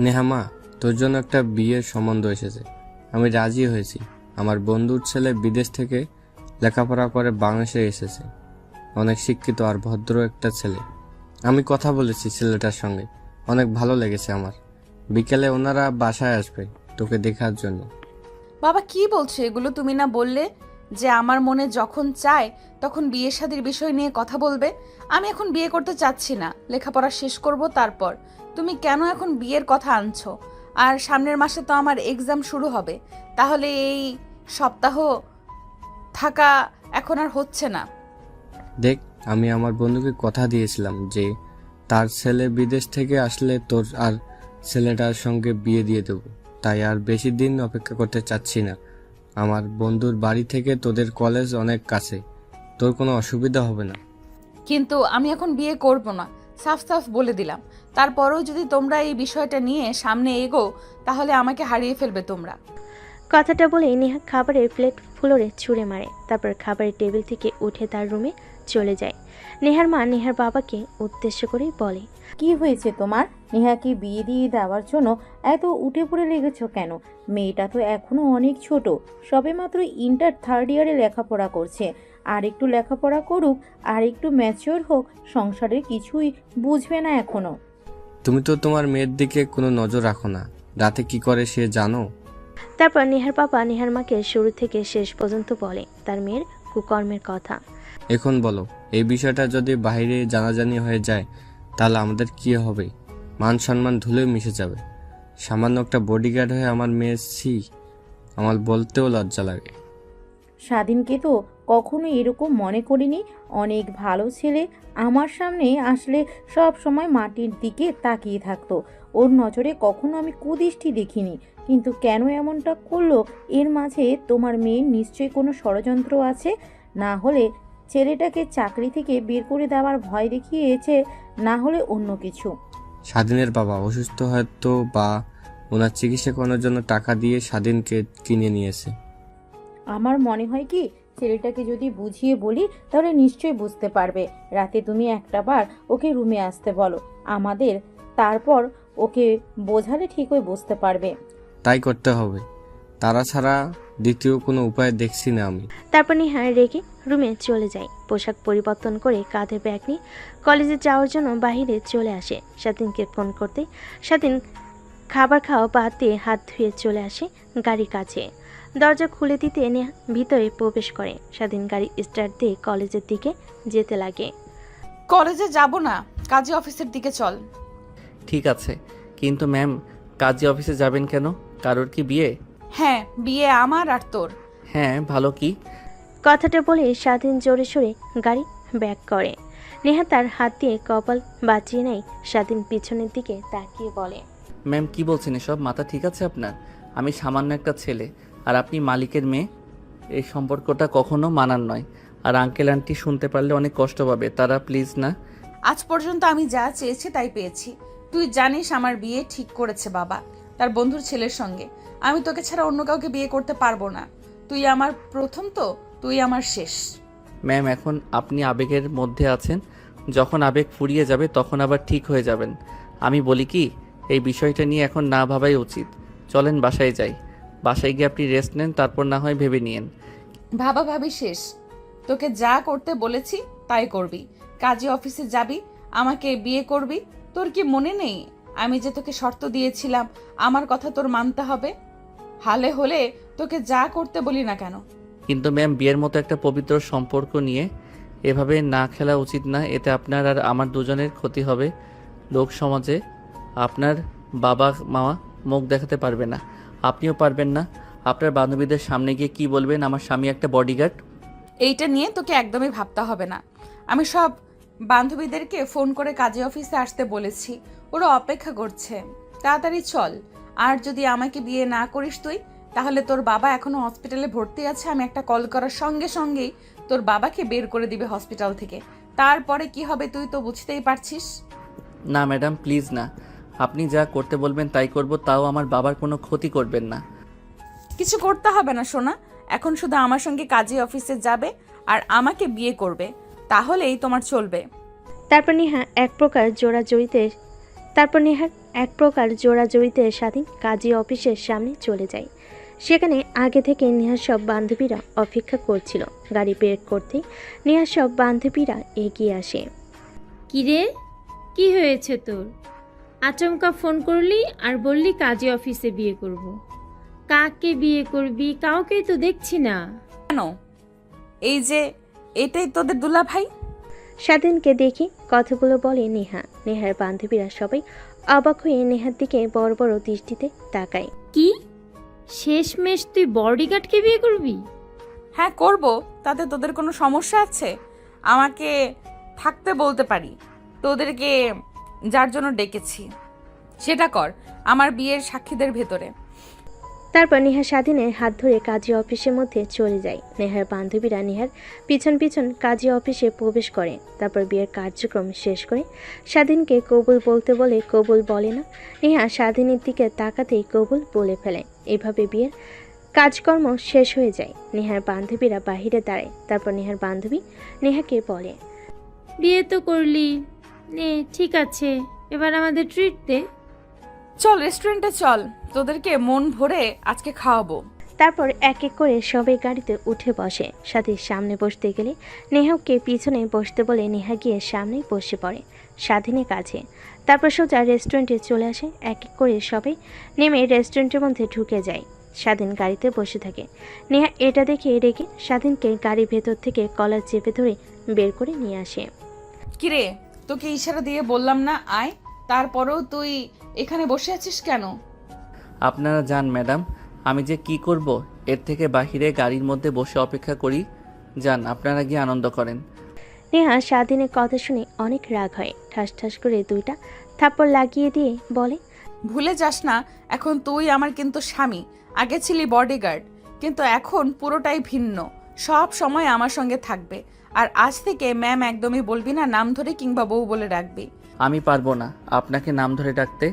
Speaker 10: নেহা মা, তোর জন্য একটা বিয়ের সম্বন্ধ এসেছে, আমি রাজি হয়েছি। আমার বন্ধুর ছেলে বিদেশ থেকে লেখাপড়া করে বাংলাদেশে এসেছে, অনেক শিক্ষিত আর ভদ্র একটা ছেলে। আমি কথা বলেছি ছেলেটার সঙ্গে, অনেক ভালো লেগেছে আমার। বিকেলে ওনারা বাসায় আসবে তোকে দেখার জন্য।
Speaker 1: বাবা কি বলছো এগুলো? তুমি না বললে যে আমার মনে যখন চায় তখন বিয়ে শাদীর বিষয় নিয়ে কথা বলবে? আমি এখন বিয়ে করতে চাচ্ছি না, লেখাপড়া শেষ করব তারপর। তুমি কেন এখন বিয়ের কথা আনছো? আর সামনের মাসে তো আমার এক্সাম শুরু হবে, তাহলে এই সপ্তাহ থাকা এখন আর হচ্ছে না।
Speaker 10: দেখ, আমি আমার বন্ধুকে কথা দিয়েছিলাম যে তার ছেলে বিদেশ থেকে আসলে তোর আর ছেলেটার সঙ্গে বিয়ে দিয়ে দেবো। তাই আর বেশি দিন অপেক্ষা করতে চাচ্ছি না। আমার বন্ধুর বাড়ি থেকে তোদের কলেজ অনেক কাছে, তোর কোনো অসুবিধা হবে না।
Speaker 1: কিন্তু আমি এখন বিয়ে করব না, সাফ সাফ বলে দিলাম। তারপরেও যদি তোমরা এই বিষয়টা নিয়ে সামনে এগো তাহলে আমাকে হারিয়ে ফেলবে তোমরা।
Speaker 3: কথাটা বলে নেহা খাবারের প্লেট ফ্লোরে ছুঁড়ে মারে। তারপর খাবারের টেবিল থেকে উঠে তার রুমে চলে যায়। নেহার মা নেহার বাবাকে উদ্দেশ্য করে বলে,
Speaker 11: কি হয়েছে তোমার? নেহাকে বিয়ে দিয়ে দেওয়ার জন্য এত উঠে পড়ে লেগেছো কেন? মেয়েটা তো এখনো অনেক ছোট, সবেমাত্র ইন্টার থার্ড ইয়ারে লেখাপড়া করছে। আর একটু লেখাপড়া করুক, আর একটু ম্যাচিওর হোক, সংসারের কিছুই বুঝবে না এখনো।
Speaker 10: তুমি তো তোমার মেয়ের দিকে কোনো নজর রাখো না, রাতে কি করে সে জানো?
Speaker 3: তারপর নেহার বাবা নেহার মাকে শুরু থেকে শেষ পর্যন্ত বলে তার মেয়ের কুকর্মের কথা।
Speaker 10: এখন বলো, এই বিষয়টা যদি বাইরে জানাজানি হয়ে যায় তাহলে আমাদের কি হবে? মান সম্মান ধুলে মিশে যাবে। সামান্য একটা বডিগার্ড হয়ে আমার মেয়ে, আমার বলতেও লজ্জা লাগে।
Speaker 11: স্বাধীনকে তো কখনো এরকম মনে করিনি। অনেক ভালো ছেলে, আমার সামনে আসলে সব সময় মাটির দিকে তাকিয়ে থাকতো। ওর নজরে কখনো আমি কুদৃষ্টি দেখিনি। কিন্তু কেন এমনটা করলো? এর মাঝে তোমার মেয়ের নিশ্চয়ই কোনো ষড়যন্ত্র আছে। না হলে ছেলেটাকে চাকরি থেকে বের করে দেওয়ার ভয় দেখিয়েছে, না হলে অন্য কিছু।
Speaker 10: স্বাধীনের বাবা অসুস্থ হয়তো বা ওনার চিকিৎসা করানোর জন্য টাকা দিয়ে স্বাধীনকে কিনে নিয়েছে।
Speaker 11: আমার মনে হয় কি ছেলেটাকে যদি বুঝিয়ে বলি তাহলে নিশ্চয়ই বুঝতে পারবে। রাতে তুমি একটাবার ওকে রুমে আসতে বলো আমাদের, তারপর ওকে বোঝালে ঠিকই বুঝতে পারবে।
Speaker 10: তাই করতে হবে, তারা ছাড়া দ্বিতীয় কোনো উপায় দেখছি না আমি।
Speaker 3: তারপর নেহা রেগে রুমে চলে যায়। পোশাক পরিবর্তন করে কাঁধে ব্যাগ নিয়ে কলেজে যাওয়ার জন্য বাইরে চলে আসে। স্বাধীনকে ফোন করতে স্বাধীন খাবার খাওয়া বাদ দিয়ে হাত ধুয়ে চলে আসে গাড়ির কাছে। দরজা খুলে দিতে নেহা ভিতরে প্রবেশ করে। স্বাধীন গাড়ি স্টার্ট দিয়ে কলেজের দিকে যেতে লাগে।
Speaker 1: কলেজে যাব না, কাজী অফিসের দিকে চল।
Speaker 2: ঠিক আছে, কিন্তু ম্যাম কাজী অফিসে যাবেন কেন? কারোর কি বিয়ে?
Speaker 1: হ্যাঁ, বিয়ে আমার আর তোর।
Speaker 2: হ্যাঁ, ভালো কি?
Speaker 3: কথাটা বলে স্বাধীন জোরে সোরে গাড়ি ব্যাক করে। নেহা তার হাত দিয়ে কপাল বাঁচিয়ে নেয়। স্বাধীন পিছনের দিকে তাকিয়ে বলে,
Speaker 2: ম্যাম কি বলছেন এসব? মাথা ঠিক আছে আপনার? আমি সামান্য একটা ছেলে আর আপনি মালিকের মেয়ে। এই সম্পর্কটা কখনো মানার নয়। আর আঙ্কেল আন্টি শুনতে পারলে অনেক কষ্ট পাবে তারা, প্লিজ না।
Speaker 1: আজ পর্যন্ত আমি যা চেয়েছি তাই পেয়েছি। তুই জানিস আমার বিয়ে ঠিক করেছে বাবা তার বন্ধুর ছেলের সঙ্গে। আমি তোকে ছাড়া অন্য কাউকে বিয়ে করতে পারবো না। তুই আমার প্রথম, তো তুই আমার শেষ।
Speaker 2: ম্যাম এখন আপনি আবেগের মধ্যে আছেন, যখন আবেগ ফুরিয়ে যাবে তখন আবার ঠিক হয়ে যাবেন। আমি বলি কি, এই বিষয়টা নিয়ে এখন না ভাবাই উচিত। চলেন বাসায় যাই, বাসায় গিয়ে আপনি রেস্ট নেন, তারপর না হয় ভেবে নিয়েন।
Speaker 1: ভাবা ভাবি শেষ। তোকে যা করতে বলেছি তাই করবি। কাজী অফিসে যাবি, আমাকে বিয়ে করবি। তোর কি মনে নেই আমি যে তোকে শর্ত দিয়েছিলাম আমার কথা তোর মানতে হবে? হালে হলে তোকে যা করতে বলি না কেন।
Speaker 2: কিন্তু ম্যাম বিয়ের মতো একটা পবিত্র সম্পর্ক নিয়ে এভাবে না খেলা উচিত না। এতে আপনার আর আমার দুজনের ক্ষতি হবে। লোক সমাজে আপনার বাবা মা মুখ দেখাতে পারবে না, আপনিও পারবেন না। আপনার বান্ধবীদের সামনে গিয়ে কি বলবেন আমার স্বামী একটা বডিগার্ড?
Speaker 1: এইটা নিয়ে তোকে একদমই ভাবতে হবে না। আমি সব বান্ধবীদেরকে ফোন করে কাজী অফিসে আসতে বলেছি, ওরা অপেক্ষা করছে। তাড়াতাড়ি চল। আর যদি আমাকে বিয়ে না করিস তুই, তাহলে তোর বাবা এখনো হসপিটালে ভর্তি আছে। আমি একটা কল করার সঙ্গে সঙ্গেই তোর বাবাকে বের করে দিবে হসপিটাল থেকে। তারপরে কি হবে তুই তো বুঝতেই পারছিস।
Speaker 2: না ম্যাডাম প্লিজ না, আপনি যা করতে বলবেন তাই করব, তাও আমার বাবার কোনো ক্ষতি করবেন না।
Speaker 1: কিছু করতে হবে না সোনা, এখন শুধু আমার সঙ্গে কাজী অফিসে যাবে আর আমাকে বিয়ে করবে, তাহলেই তোমার চলবে।
Speaker 3: তারপর নেহার এক প্রকার জোড়াজড়িতে স্বাধীন কাজী অফিসের সামনে চলে যায়। সেখানে আগে থেকে নেহার সব বান্ধবীরা অপেক্ষা করছিল। গাড়ি বের করতে নেহার সব বান্ধবীরা এগিয়ে আসে।
Speaker 7: কিরে, কি হয়েছে তোর? আচমকা ফোন করলি আর বললি কাজী অফিসে বিয়ে করব। কাকে বিয়ে করবি? কাউকেই তো দেখছি না।
Speaker 1: কেন? এই যে এটাই তোদের দুলা ভাই।
Speaker 3: স্বাধীনকে দেখে কথাগুলো বলে নেহা। নেহার বান্ধবীরা সবাই অবাক হয়ে নেহার দিকে বড় বড় দৃষ্টিতে তাকায়।
Speaker 7: কি শেষমেশ তুই বডিগার্ডকে বিয়ে করবি?
Speaker 1: হ্যাঁ করব, তাতে তোদের কোনো সমস্যা আছে? আমাকে থাকতে বলতে পারি। তোদেরকে যার জন্য ডেকেছি সেটা কর, আমার বিয়ের সাক্ষীদের ভেতরে।
Speaker 3: তারপর নেহা স্বাধীনের হাত ধরে কাজী অফিসের মধ্যে চলে যায়। নেহার বান্ধবীরা নেহার পিছন পিছন কাজী অফিসে প্রবেশ করে। তারপর বিয়ের কার্যক্রম শেষ করে স্বাধীনকে কবুল বলতে বলে কবুল বলে না। নেহা স্বাধীনের দিকে তাকাতেই কবুল বলে ফেলে। এভাবে বিয়ের কাজকর্ম শেষ হয়ে যায়। নেহার বান্ধবীরা বাহিরে দাঁড়ায়। তারপর নেহার বান্ধবী নেহাকে বলে,
Speaker 7: বিয়ে তো করলি, নে ঠিক আছে, এবার আমাদের ট্রিট দে।
Speaker 1: চল রেস্টুরেন্টে চল, তোদেরকে মন ভরে আজকে খাওয়াবো।
Speaker 3: তারপর এক এক করে সবাই গাড়িতে উঠে বসে। সাথীর সামনে বসতে গেলে নেহাকে পিছনে বসতে বলে নেহা গিয়ে সামনেই বসে পড়ে স্বাধীনের কাছে। তারপর সোজা রেস্টুরেন্টে চলে আসে। এক এক করে সবাই নেমে রেস্টুরেন্টের মধ্যে ঢুকে যায়। স্বাধীন গাড়িতে বসে থাকে। নেহা এটা দেখে রেগে স্বাধীনকে গাড়ির ভেতর থেকে কলার চেপে ধরে বের করে নিয়ে আসে।
Speaker 1: কিরে, তোকে ইশারা দিয়ে বললাম না আয়, তারপরেও তুই এখানে বসে আছিস কেন?
Speaker 2: আপনারা যান ম্যাডাম, আমি যে কি করব এর থেকে বাহিরে গাড়ির মধ্যে বসে অপেক্ষা করি। যান, আপনারা গিয়ে আনন্দ করেন।
Speaker 3: নেহা স্বাধীনের কথা শুনে অনেক রাগ হয়। ঠাস ঠাস করে দুইটা থাপ্পড় লাগিয়ে দিয়ে বলে,
Speaker 1: ভুলে যাস না এখন তুই আমার কিন্তু স্বামী। আগে ছিলি বডিগার্ড, কিন্তু এখন পুরোটাই ভিন্ন। সব সময় আমার সঙ্গে থাকবে। আর আজ থেকে ম্যাম একদমই বলবি না, নাম ধরে কিংবা বউ বলে রাখবি।
Speaker 2: আমি পারবো না আপনাকে নাম ধরে ডাকতে,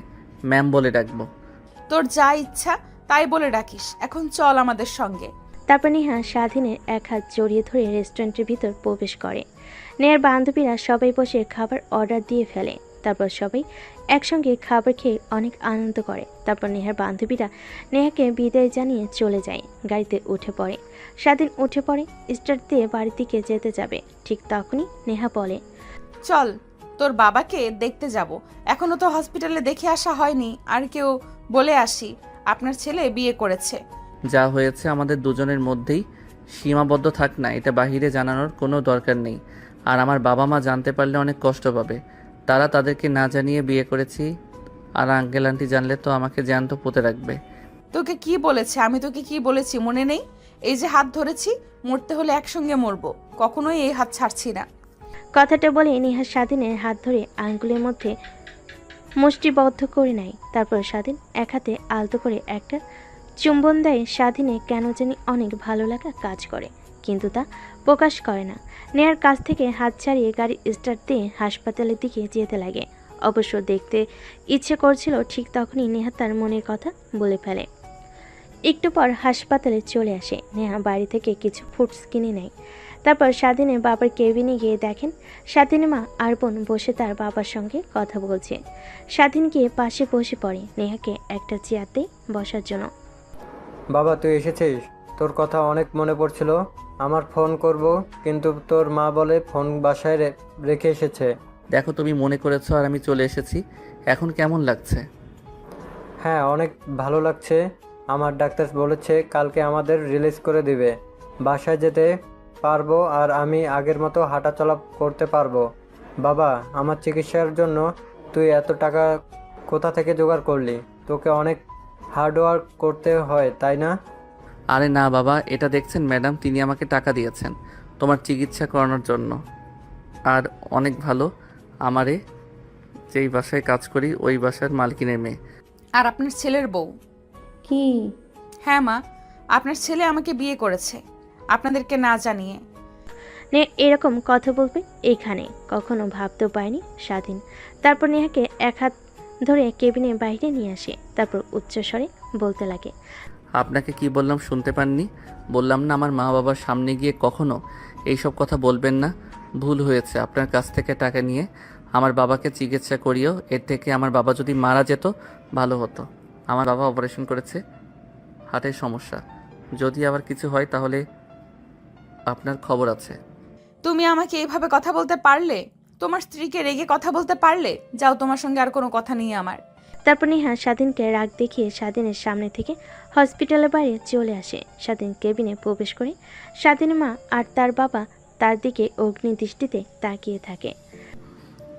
Speaker 2: ম্যাম বলে ডাকবো।
Speaker 1: তোর যা ইচ্ছা তাই বলে ডাকিস, এখন চল আমাদের সঙ্গে।
Speaker 3: তারপর নেহা স্বাধীনের এক হাত জড়িয়ে ধরে রেস্টুরেন্টের ভিতর প্রবেশ করে। নেহার বান্ধবীরা সবাই বসে খাবার অর্ডার দিয়ে ফেলে। তারপর সবাই একসঙ্গে খাবার খেয়ে অনেক আনন্দ করে। তারপর নেহার বান্ধবীরা নেহাকে বিদায় জানিয়ে চলে যায়। গাড়িতে উঠে পড়ে। স্বাধীন উঠে পড়ে, স্টার্ট দিয়ে বাড়ির দিকে যেতে যাবে। ঠিক তখনই নেহা বলে,
Speaker 1: চল তোর বাবাকে দেখতে যাব, এখনো তো হসপিটালে দেখে আসা হয়নি। আর কেউ বলে আসি আপনার ছেলে বিয়ে করেছে।
Speaker 2: যা হয়েছে আমাদের দুজনের মধ্যেই সীমাবদ্ধ থাক না, এটা বাহিরে জানানোর কোনো দরকার নেই। আর আমার বাবা মা জানতে পারলে অনেক কষ্ট পাবে। তারা তাদেরকে না জানিয়ে বিয়ে করেছি, আর আঙ্কেল আন্টি জানলে তো আমাকে জ্যান্ত পুঁতে রাখবে।
Speaker 1: তোকে কি বলেছে? আমি তোকে কি বলেছি মনে নেই? এই যে হাত ধরেছি, মরতে হলে একসঙ্গে মরবো, কখনোই এই হাত ছাড়ছি না।
Speaker 3: কথাটা বলে নেহা স্বাধীনের হাত ধরে আঙ্গুলের মধ্যে মুষ্টিবদ্ধ করে নেয়। তারপর স্বাধীন এক হাতে আলতো করে একটা চুম্বন দেয়। স্বাধীনে কেন জানি অনেক ভালো লাগা কাজ করে, কিন্তু তা প্রকাশ করে না। নেহার কাছ থেকে হাত ছাড়িয়ে গাড়ি স্টার্ট দিয়ে হাসপাতালের দিকে যেতে লাগে। অবশ্য দেখতে ইচ্ছে করছিল, ঠিক তখনই নেহা তার মনের কথা বলে ফেলে। একটু পর হাসপাতালে চলে আসে। নেহা বাড়ি থেকে কিছু ফ্রুটস কিনে নেয়। তারপর স্বাধীনের বাবার কেবিনে গিয়ে দেখেন স্বাধীনের মা আর বোন বসে তার বাবার সঙ্গে কথা বলছে। স্বাধীন গিয়ে পাশে বসে পড়ে নেহাকে একটা চেয়ারতে বসার জন্য।
Speaker 6: বাবা তুই এসেছিস? তোর কথা অনেক মনে পড়ছিল। আমার ফোন করব, কিন্তু তোর মা বলে ফোন বাসায় রেখে এসেছে।
Speaker 2: দেখো তুমি মনে করেছো আর আমি চলে এসেছি, এখন কেমন লাগছে?
Speaker 6: হ্যাঁ অনেক ভালো লাগছে। আমার ডাক্তার বলেছে কালকে আমাদের রিলিজ করে দিবে, বাসায় যেতে পারবো আর আমি আগের মতো হাঁটাচলা করতে পারবো। বাবা আমার চিকিৎসার জন্য তুই এত টাকা কোথা থেকে জোগাড় করলি? তোকে অনেক হার্ডওয়ার্ক করতে হয় তাই না?
Speaker 2: আরে না বাবা, এটা দেখছেন ম্যাডাম, তিনি আমাকে টাকা দিয়েছেন তোমার চিকিৎসা করানোর জন্য। আর অনেক ভালো, আমারে যেই বাসায় কাজ করি ওই বাসার মালকিনের মেয়ে।
Speaker 1: আর আপনার ছেলের বউ?
Speaker 5: কি?
Speaker 1: হ্যাঁ মা, আপনার ছেলে আমাকে বিয়ে করেছে আপনাদেরকে না জানিয়ে।
Speaker 3: এরকম কথা বলবে এখানে কখনো ভাবতেও পায়নি স্বাধীন। তারপর নেহাকে এক হাত ধরে কেবিনের বাইরে নিয়ে আসে। তারপর উচ্চস্বরে বলতে লাগে,
Speaker 2: আপনাকে কি বললাম শুনতে পাননি? বললাম না আমার মা বাবার সামনে গিয়ে কখনো এইসব কথা বলবেন না। ভুল হয়েছে, আপনার কাছ থেকে টাকা নিয়ে আমার বাবাকে চিকিৎসা করিও। এর থেকে আমার বাবা যদি মারা যেত ভালো হতো। আমার বাবা অপারেশন করেছে, হার্টের সমস্যা। যদি আবার কিছু হয় তাহলে আপনার খবর আছে।
Speaker 1: তুমি আমাকে এইভাবে কথা বলতে পারলে? তোমার স্ত্রীকে রেগে কথা বলতে পারলে? যাও, তোমার সঙ্গে আর কোনো কথা নেই আমার।
Speaker 3: তারপর নেহা স্বাধীনকে রাগ দেখিয়ে স্বাধীনের সামনে থেকে হসপিটালের বাইরে চলে আসে। স্বাধীন কেবিনে প্রবেশ করে স্বাধীনের মা আর তার বাবা তার দিকে অগ্নি দৃষ্টিতে তাকিয়ে থাকে।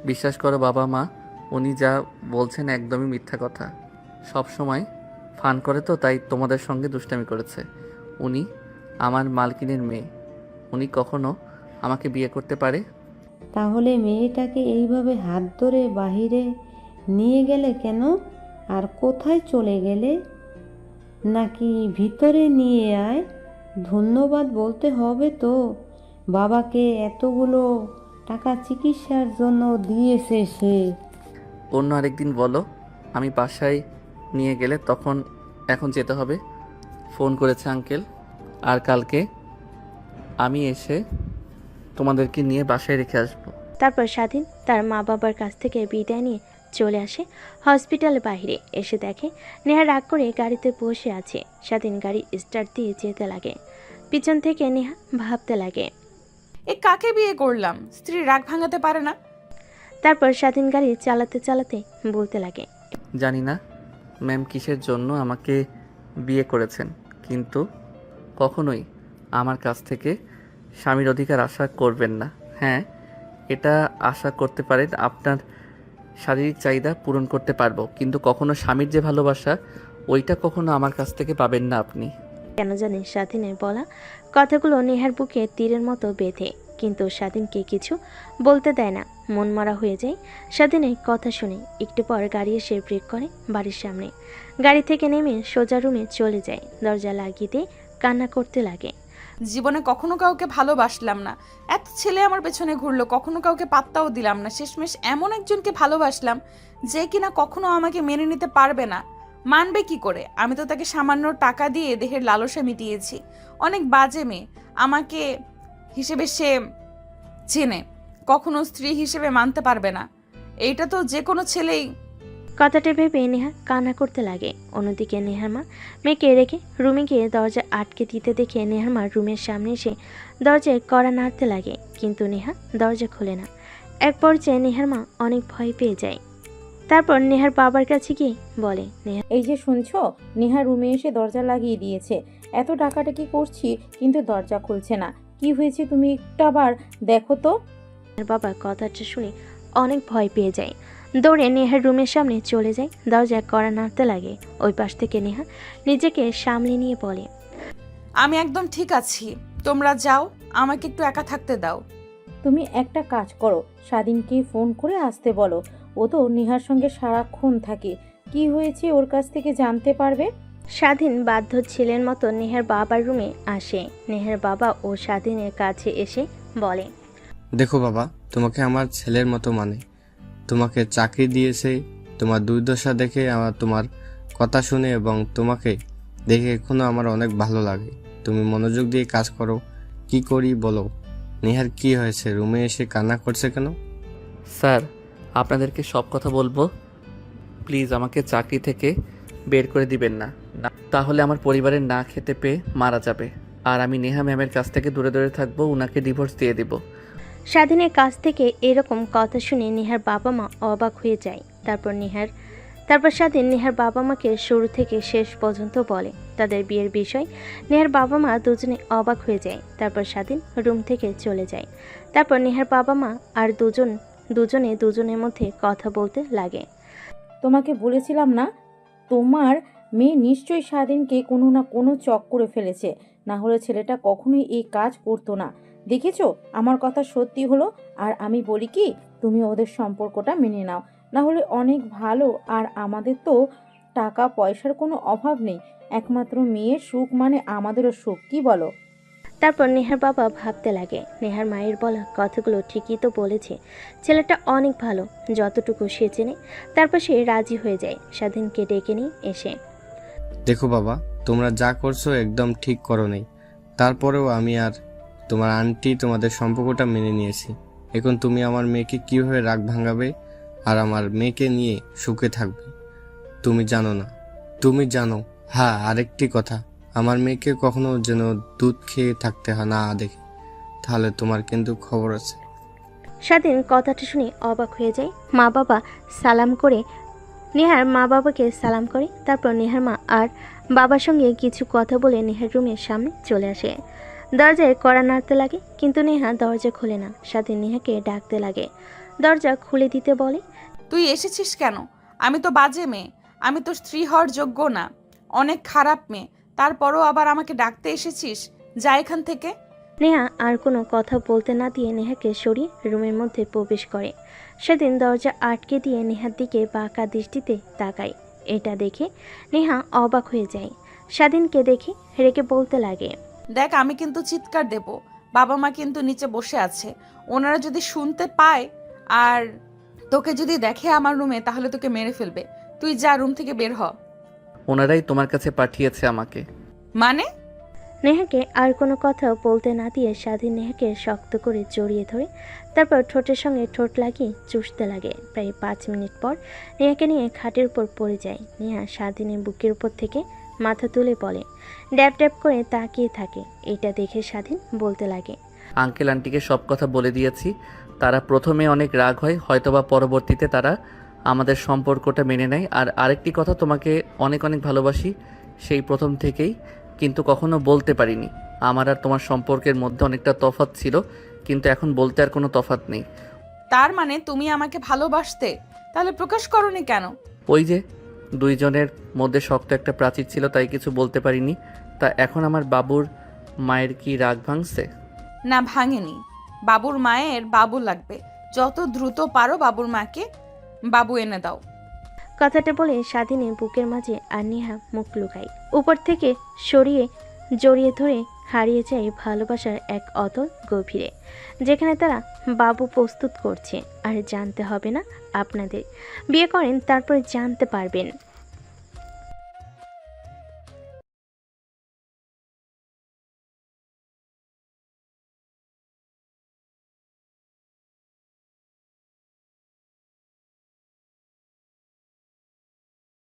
Speaker 2: বিশ্বাস করো বাবা মা, উনি যা বলছেন একদমই মিথ্যা কথা। সব সময় ফান করে তো, তাই তোমাদের সঙ্গে দুষ্টামি করেছে। উনি আমার মালকিনের মেয়ে, উনি কখনো আমাকে বিয়ে করতে পারে?
Speaker 5: তাহলে মেয়েটাকে এইভাবে হাত ধরে বাহিরে নিয়ে গেলে কেন? আর কোথায় চলে গেলে? নাকি ভিতরে নিয়ে আয়? ধন্যবাদ বলতে হবে তো, বাবাকে এতগুলো টাকা চিকিৎসার জন্য দিয়েছে সে।
Speaker 2: অন্য আরেকদিন বলো, আমি বাসায় নিয়ে গেলে তখন। এখন যেতে হবে। ফোন করেছে আঙ্কেল, আর কালকে আমি এসে তোমাদেরকে নিয়ে বাসায় রেখে আসবো।
Speaker 3: তারপর স্বাধীন তার মা বাবার কাছ থেকে বিদায় নিয়ে চলে আসে হসপিটালের বাইরে। এসে দেখে নেহা রাগ করে গাড়িতে বসে আছে। স্বাধীন গাড়ি স্টার্ট দিয়ে যেতে লাগে। পিছন থেকে নেহা ভাবতে লাগে,
Speaker 1: এ কাকে বিয়ে করলাম? স্ত্রী রাগ ভাঙাতে পারে না।
Speaker 3: তারপর স্বাধীন গাড়ি চালাতে চালাতে বলতে লাগে,
Speaker 2: জানি না ম্যাম কিসের জন্য আমাকে বিয়ে করেছেন, কিন্তু কখনোই আমার কাছ থেকে স্বামীর অধিকার আশা করবেন না। হ্যাঁ, এটা আশা করতে পারেন আপনার শারীরিক চাহিদা পূরণ করতে পারবো, কিন্তু কখনো স্বামীর যে ভালোবাসা ওইটা কখনো আমার কাছ থেকে পাবেন না আপনি।
Speaker 3: কেন জানি স্বাধীনের বলা কথাগুলো নেহার বুকে তীরের মতো বেঁধে, কিন্তু স্বাধীনকে কিছু বলতে দেয় না। মন মরা হয়ে যায় স্বাধীনের কথা শুনে। একটু পর গাড়ি এসে ব্রেক করে বাড়ির সামনে। গাড়ি থেকে নেমে সোজা রুমে চলে যায়। দরজা লাগিয়ে দিয়ে কান্না করতে লাগে।
Speaker 1: জীবনে কখনো কাউকে ভালোবাসলাম না, এত ছেলে আমার পেছনে ঘুরলো, কখনো কাউকে পাত্তাও দিলাম না, শেষমেশ এমন একজনকে ভালোবাসলাম যে কিনা কখনো আমাকে মেনে নিতে পারবে না। মানবে কি করে? আমি তো তাকে সামান্য টাকা দিয়ে দেহের লালসা মিটিয়েছি। অনেক বাজে মেয়ে, আমাকে হিসেবে সে চেনে, কখনো স্ত্রী হিসেবে মানতে পারবে না। এইটা তো যে কোনো ছেলেই।
Speaker 3: কথাটা ভেবে নেহা কান্না করতে লাগে। অন্যদিকে নেহার মা মেয়েকে রেখে রুমে গিয়ে দরজা আটকে দিতে দেখে নেহার মা রুমের সামনে এসে দরজায় কড়া নাড়তে লাগে, কিন্তু নেহা দরজা খোলে না। এক পর্যায়ে নেহার মা অনেক ভয় পেয়ে যায়। তারপর নেহার বাবার কাছে গিয়ে বলে, নেহা
Speaker 11: এই যে শুনছো, নেহা রুমে এসে দরজা লাগিয়ে দিয়েছে। এত টাকাটাকি করছি কিন্তু দরজা খুলছে না। কি হয়েছে তুমি একটু আবার দেখো তো।
Speaker 3: বাবা কথাটা শুনে অনেক ভয় পেয়ে যায়। দৌড়ে নেহার রুমের সামনে চলে যায়, দরজা কড়া নাড়তে লাগে। ওই পাশ থেকে নেহা নিজেকে সামলে নিয়ে বলে,
Speaker 1: আমি একদম ঠিক আছি, তোমরা যাও, আমাকে একটু একা থাকতে দাও।
Speaker 11: তুমি একটা কাজ করো, স্বাধীনকে ফোন করে আসতে বলো। ও তো নেহার সঙ্গে সারাক্ষণ থাকে, কি হয়েছে ওর কাছ থেকে জানতে পারবে।
Speaker 3: স্বাধীন বাধ্য ছেলের মতো নেহার বাবার রুমে আসে। নেহার বাবা ও স্বাধীনের কাছে এসে বলে,
Speaker 10: দেখো বাবা, তোমাকে আমার ছেলের মতো মানে, তোমাকে চাকরি দিয়েছে। তোমার দুর্দশা দেখে আমার তোমার কথা শুনে এবং তোমাকে দেখে এখনো আমার অনেক ভালো লাগে। তুমি মনোযোগ দিয়ে কাজ করো। কি করি বলো? নেহার কি হয়েছে? রুমে এসে কান্না করছে কেন?
Speaker 2: স্যার, আপনাদেরকে সব কথা বলবো, প্লিজ আমাকে চাকরি থেকে বের করে দিবেন না, তাহলে আমার পরিবারের না খেতে পেয়ে মারা যাবে। আর আমি নেহা ম্যামের কাছ থেকে দূরে দূরে থাকবো, উনাকে ডিভোর্স দিয়ে দিব।
Speaker 3: স্বাধীনের কাছ থেকে এরকম কথা শুনে নেহার বাবা মা অবাক হয়ে যায়। তারপর স্বাধীন নেহার বাবা মাকে শুরু থেকে শেষ পর্যন্ত বলে তাদের বিয়ের বিষয়। নেহার বাবা মা দুজনে অবাক হয়ে যায়। তারপর স্বাধীন রুম থেকে চলে যায়। তারপর নেহার বাবা মা আর দুজনের মধ্যে কথা বলতে লাগে।
Speaker 11: তোমাকে বলেছিলাম না, তোমার মেয়ে নিশ্চয়ই স্বাধীনকে কোনো না কোনো চক করে ফেলেছে, না হলে ছেলেটা কখনোই এই কাজ করতো না। দেখেছো, আমার কথা সত্যি হলো। আর আমি বলি কি, তুমি ওদের সম্পর্কটা মেনে নাও, না হলে অনেক ভালো। আর আমাদের তো টাকা পয়সার কোনো অভাব নেই, একমাত্র মেয়ের সুখ মানে আমাদেরও সুখ, কি বলো।
Speaker 3: তারপর নেহার বাবা ভাবতে লাগে, নেহার মায়ের বলা কথাগুলো ঠিকই তো বলেছে, ছেলেটা অনেক ভালো, যতটুকু সে চেনে। তারপর সে রাজি হয়ে যায়। স্বাধীনকে ডেকে নিয়ে এসে,
Speaker 10: দেখো বাবা, তোমরা যা করছো একদম ঠিক করো নাই। তারপরেও আমি আর তোমার আন্টি তোমাদের সম্পর্কটা মেনে নিয়েছি। এখন তুমি আমার মেয়েকে কীভাবে রাগ ভাঙাবে আর আমার মেয়েকে নিয়ে সুখে থাকবে তুমি জানো না। তুমি জানো, হ্যাঁ, আরেকটি কথা, আমার মেয়েকে কখনো যেন দুধ খেয়ে থাকতে না দেখে, তাহলে তোমার কিন্তু খবর আছে।
Speaker 3: স্বাধীন কথাটা শুনে অবাক হয়ে যায়। মা বাবা সালাম করে নেহার মা বাবাকে সালাম করে। তারপর নেহার মা আর বাবার সঙ্গে কিছু কথা বলে নেহার রুমের সামনে চলে আসে। দরজায় কড়া নাড়তে লাগে, কিন্তু নেহা দরজা খোলে না। স্বাধীন নেহাকে ডাকতে লাগে, দরজা খুলে দিতে বলে,
Speaker 1: তুই এসেছিস কেন? আমি তো বাজে মেয়ে, আমি তো স্ত্রী হওয়ার যোগ্য না, অনেক খারাপ মেয়ে, তারপরও আবার আমাকে ডাকতে এসেছিস? যা এখান থেকে।
Speaker 3: নেহা আর কোনো কথা বলতে না দিয়ে নেহাকে সরিয়ে রুমের মধ্যে প্রবেশ করে। সেদিন দরজা আটকে দিয়ে নেহার দিকে বাঁকা দৃষ্টিতে তাকায়। এটা দেখে নেহা অবাক হয়ে যায়। স্বাধীনকে দেখে রেগে বলতে লাগে,
Speaker 1: দেখ, আমি কিন্তু চিৎকার দেব, বাবা মা কিন্তু নিচে বসে আছে, ওনারা যদি শুনতে পায় আর তোকে যদি দেখে আমার রুমে, তাহলে তোকে মেরে ফেলবে। তুই যা, রুম থেকে বের হ।
Speaker 2: ওনারাই তোমার কাছে পাঠিয়েছে আমাকে।
Speaker 1: মানে?
Speaker 3: নেহাকে আর কোনো কথা বলতে না দিয়ে স্বাধীন নেহাকে শক্ত করে জড়িয়ে ধরে তারপর ঠোঁটের সঙ্গে ঠোঁট লাগিয়ে চুষতে লাগে। প্রায় 5 মিনিট পর নেহাকে নিয়ে খাটের উপর পড়ে যায়। নেহা স্বাধীনের বুকের উপর থেকে মাথা তুলে বলে, ড্যাব ড্যাব করে তাকিয়ে থাকে। এটা দেখে স্বাধীন বলতে লাগে,
Speaker 2: আঙ্কেল আন্টিকে সব কথা বলে দিয়েছি, তারা প্রথমে অনেক রাগ হয়, হয়তোবা পরবর্তীতে তারা আমাদের সম্পর্কটা মেনে নেয়। আর আরেকটি কথা, তোমাকে অনেক অনেক ভালোবাসি সেই প্রথম থেকেই, কিন্তু কখনো বলতে পারিনি। আমার আর তোমার সম্পর্কের মধ্যে অনেকটা তফাৎ ছিল, কিন্তু এখন বলতে আর কোনো তফাৎ নেই।
Speaker 1: তার মানে তুমি আমাকে ভালোবাসতে, তাহলে প্রকাশ করনি কেন?
Speaker 2: ওই যে দুইজনের মধ্যে শক্ত একটা প্রাচীর ছিল, তাই কিছু বলতে পারিনি। তা এখন আমার বাবুর মায়ের কি রাগ ভাঙছে?
Speaker 1: না, ভাঙেনি। বাবুর মায়ের বাবু লাগবে, যত দ্রুত পারো বাবুর মাকে বাবু এনে দাও।
Speaker 3: কথাটা বলে স্বাধীনের বুকের মাঝে আর নেহা মুখ লুকায়। উপর থেকে সরিয়ে জড়িয়ে ধরে হারিয়ে যায় ভালোবাসার এক অতল গভীরে, যেখানে তারা বাবু প্রস্তুত করছে। আর জানতে হবে না আপনাদের, বিয়ে করেন তারপরে জানতে পারবেন।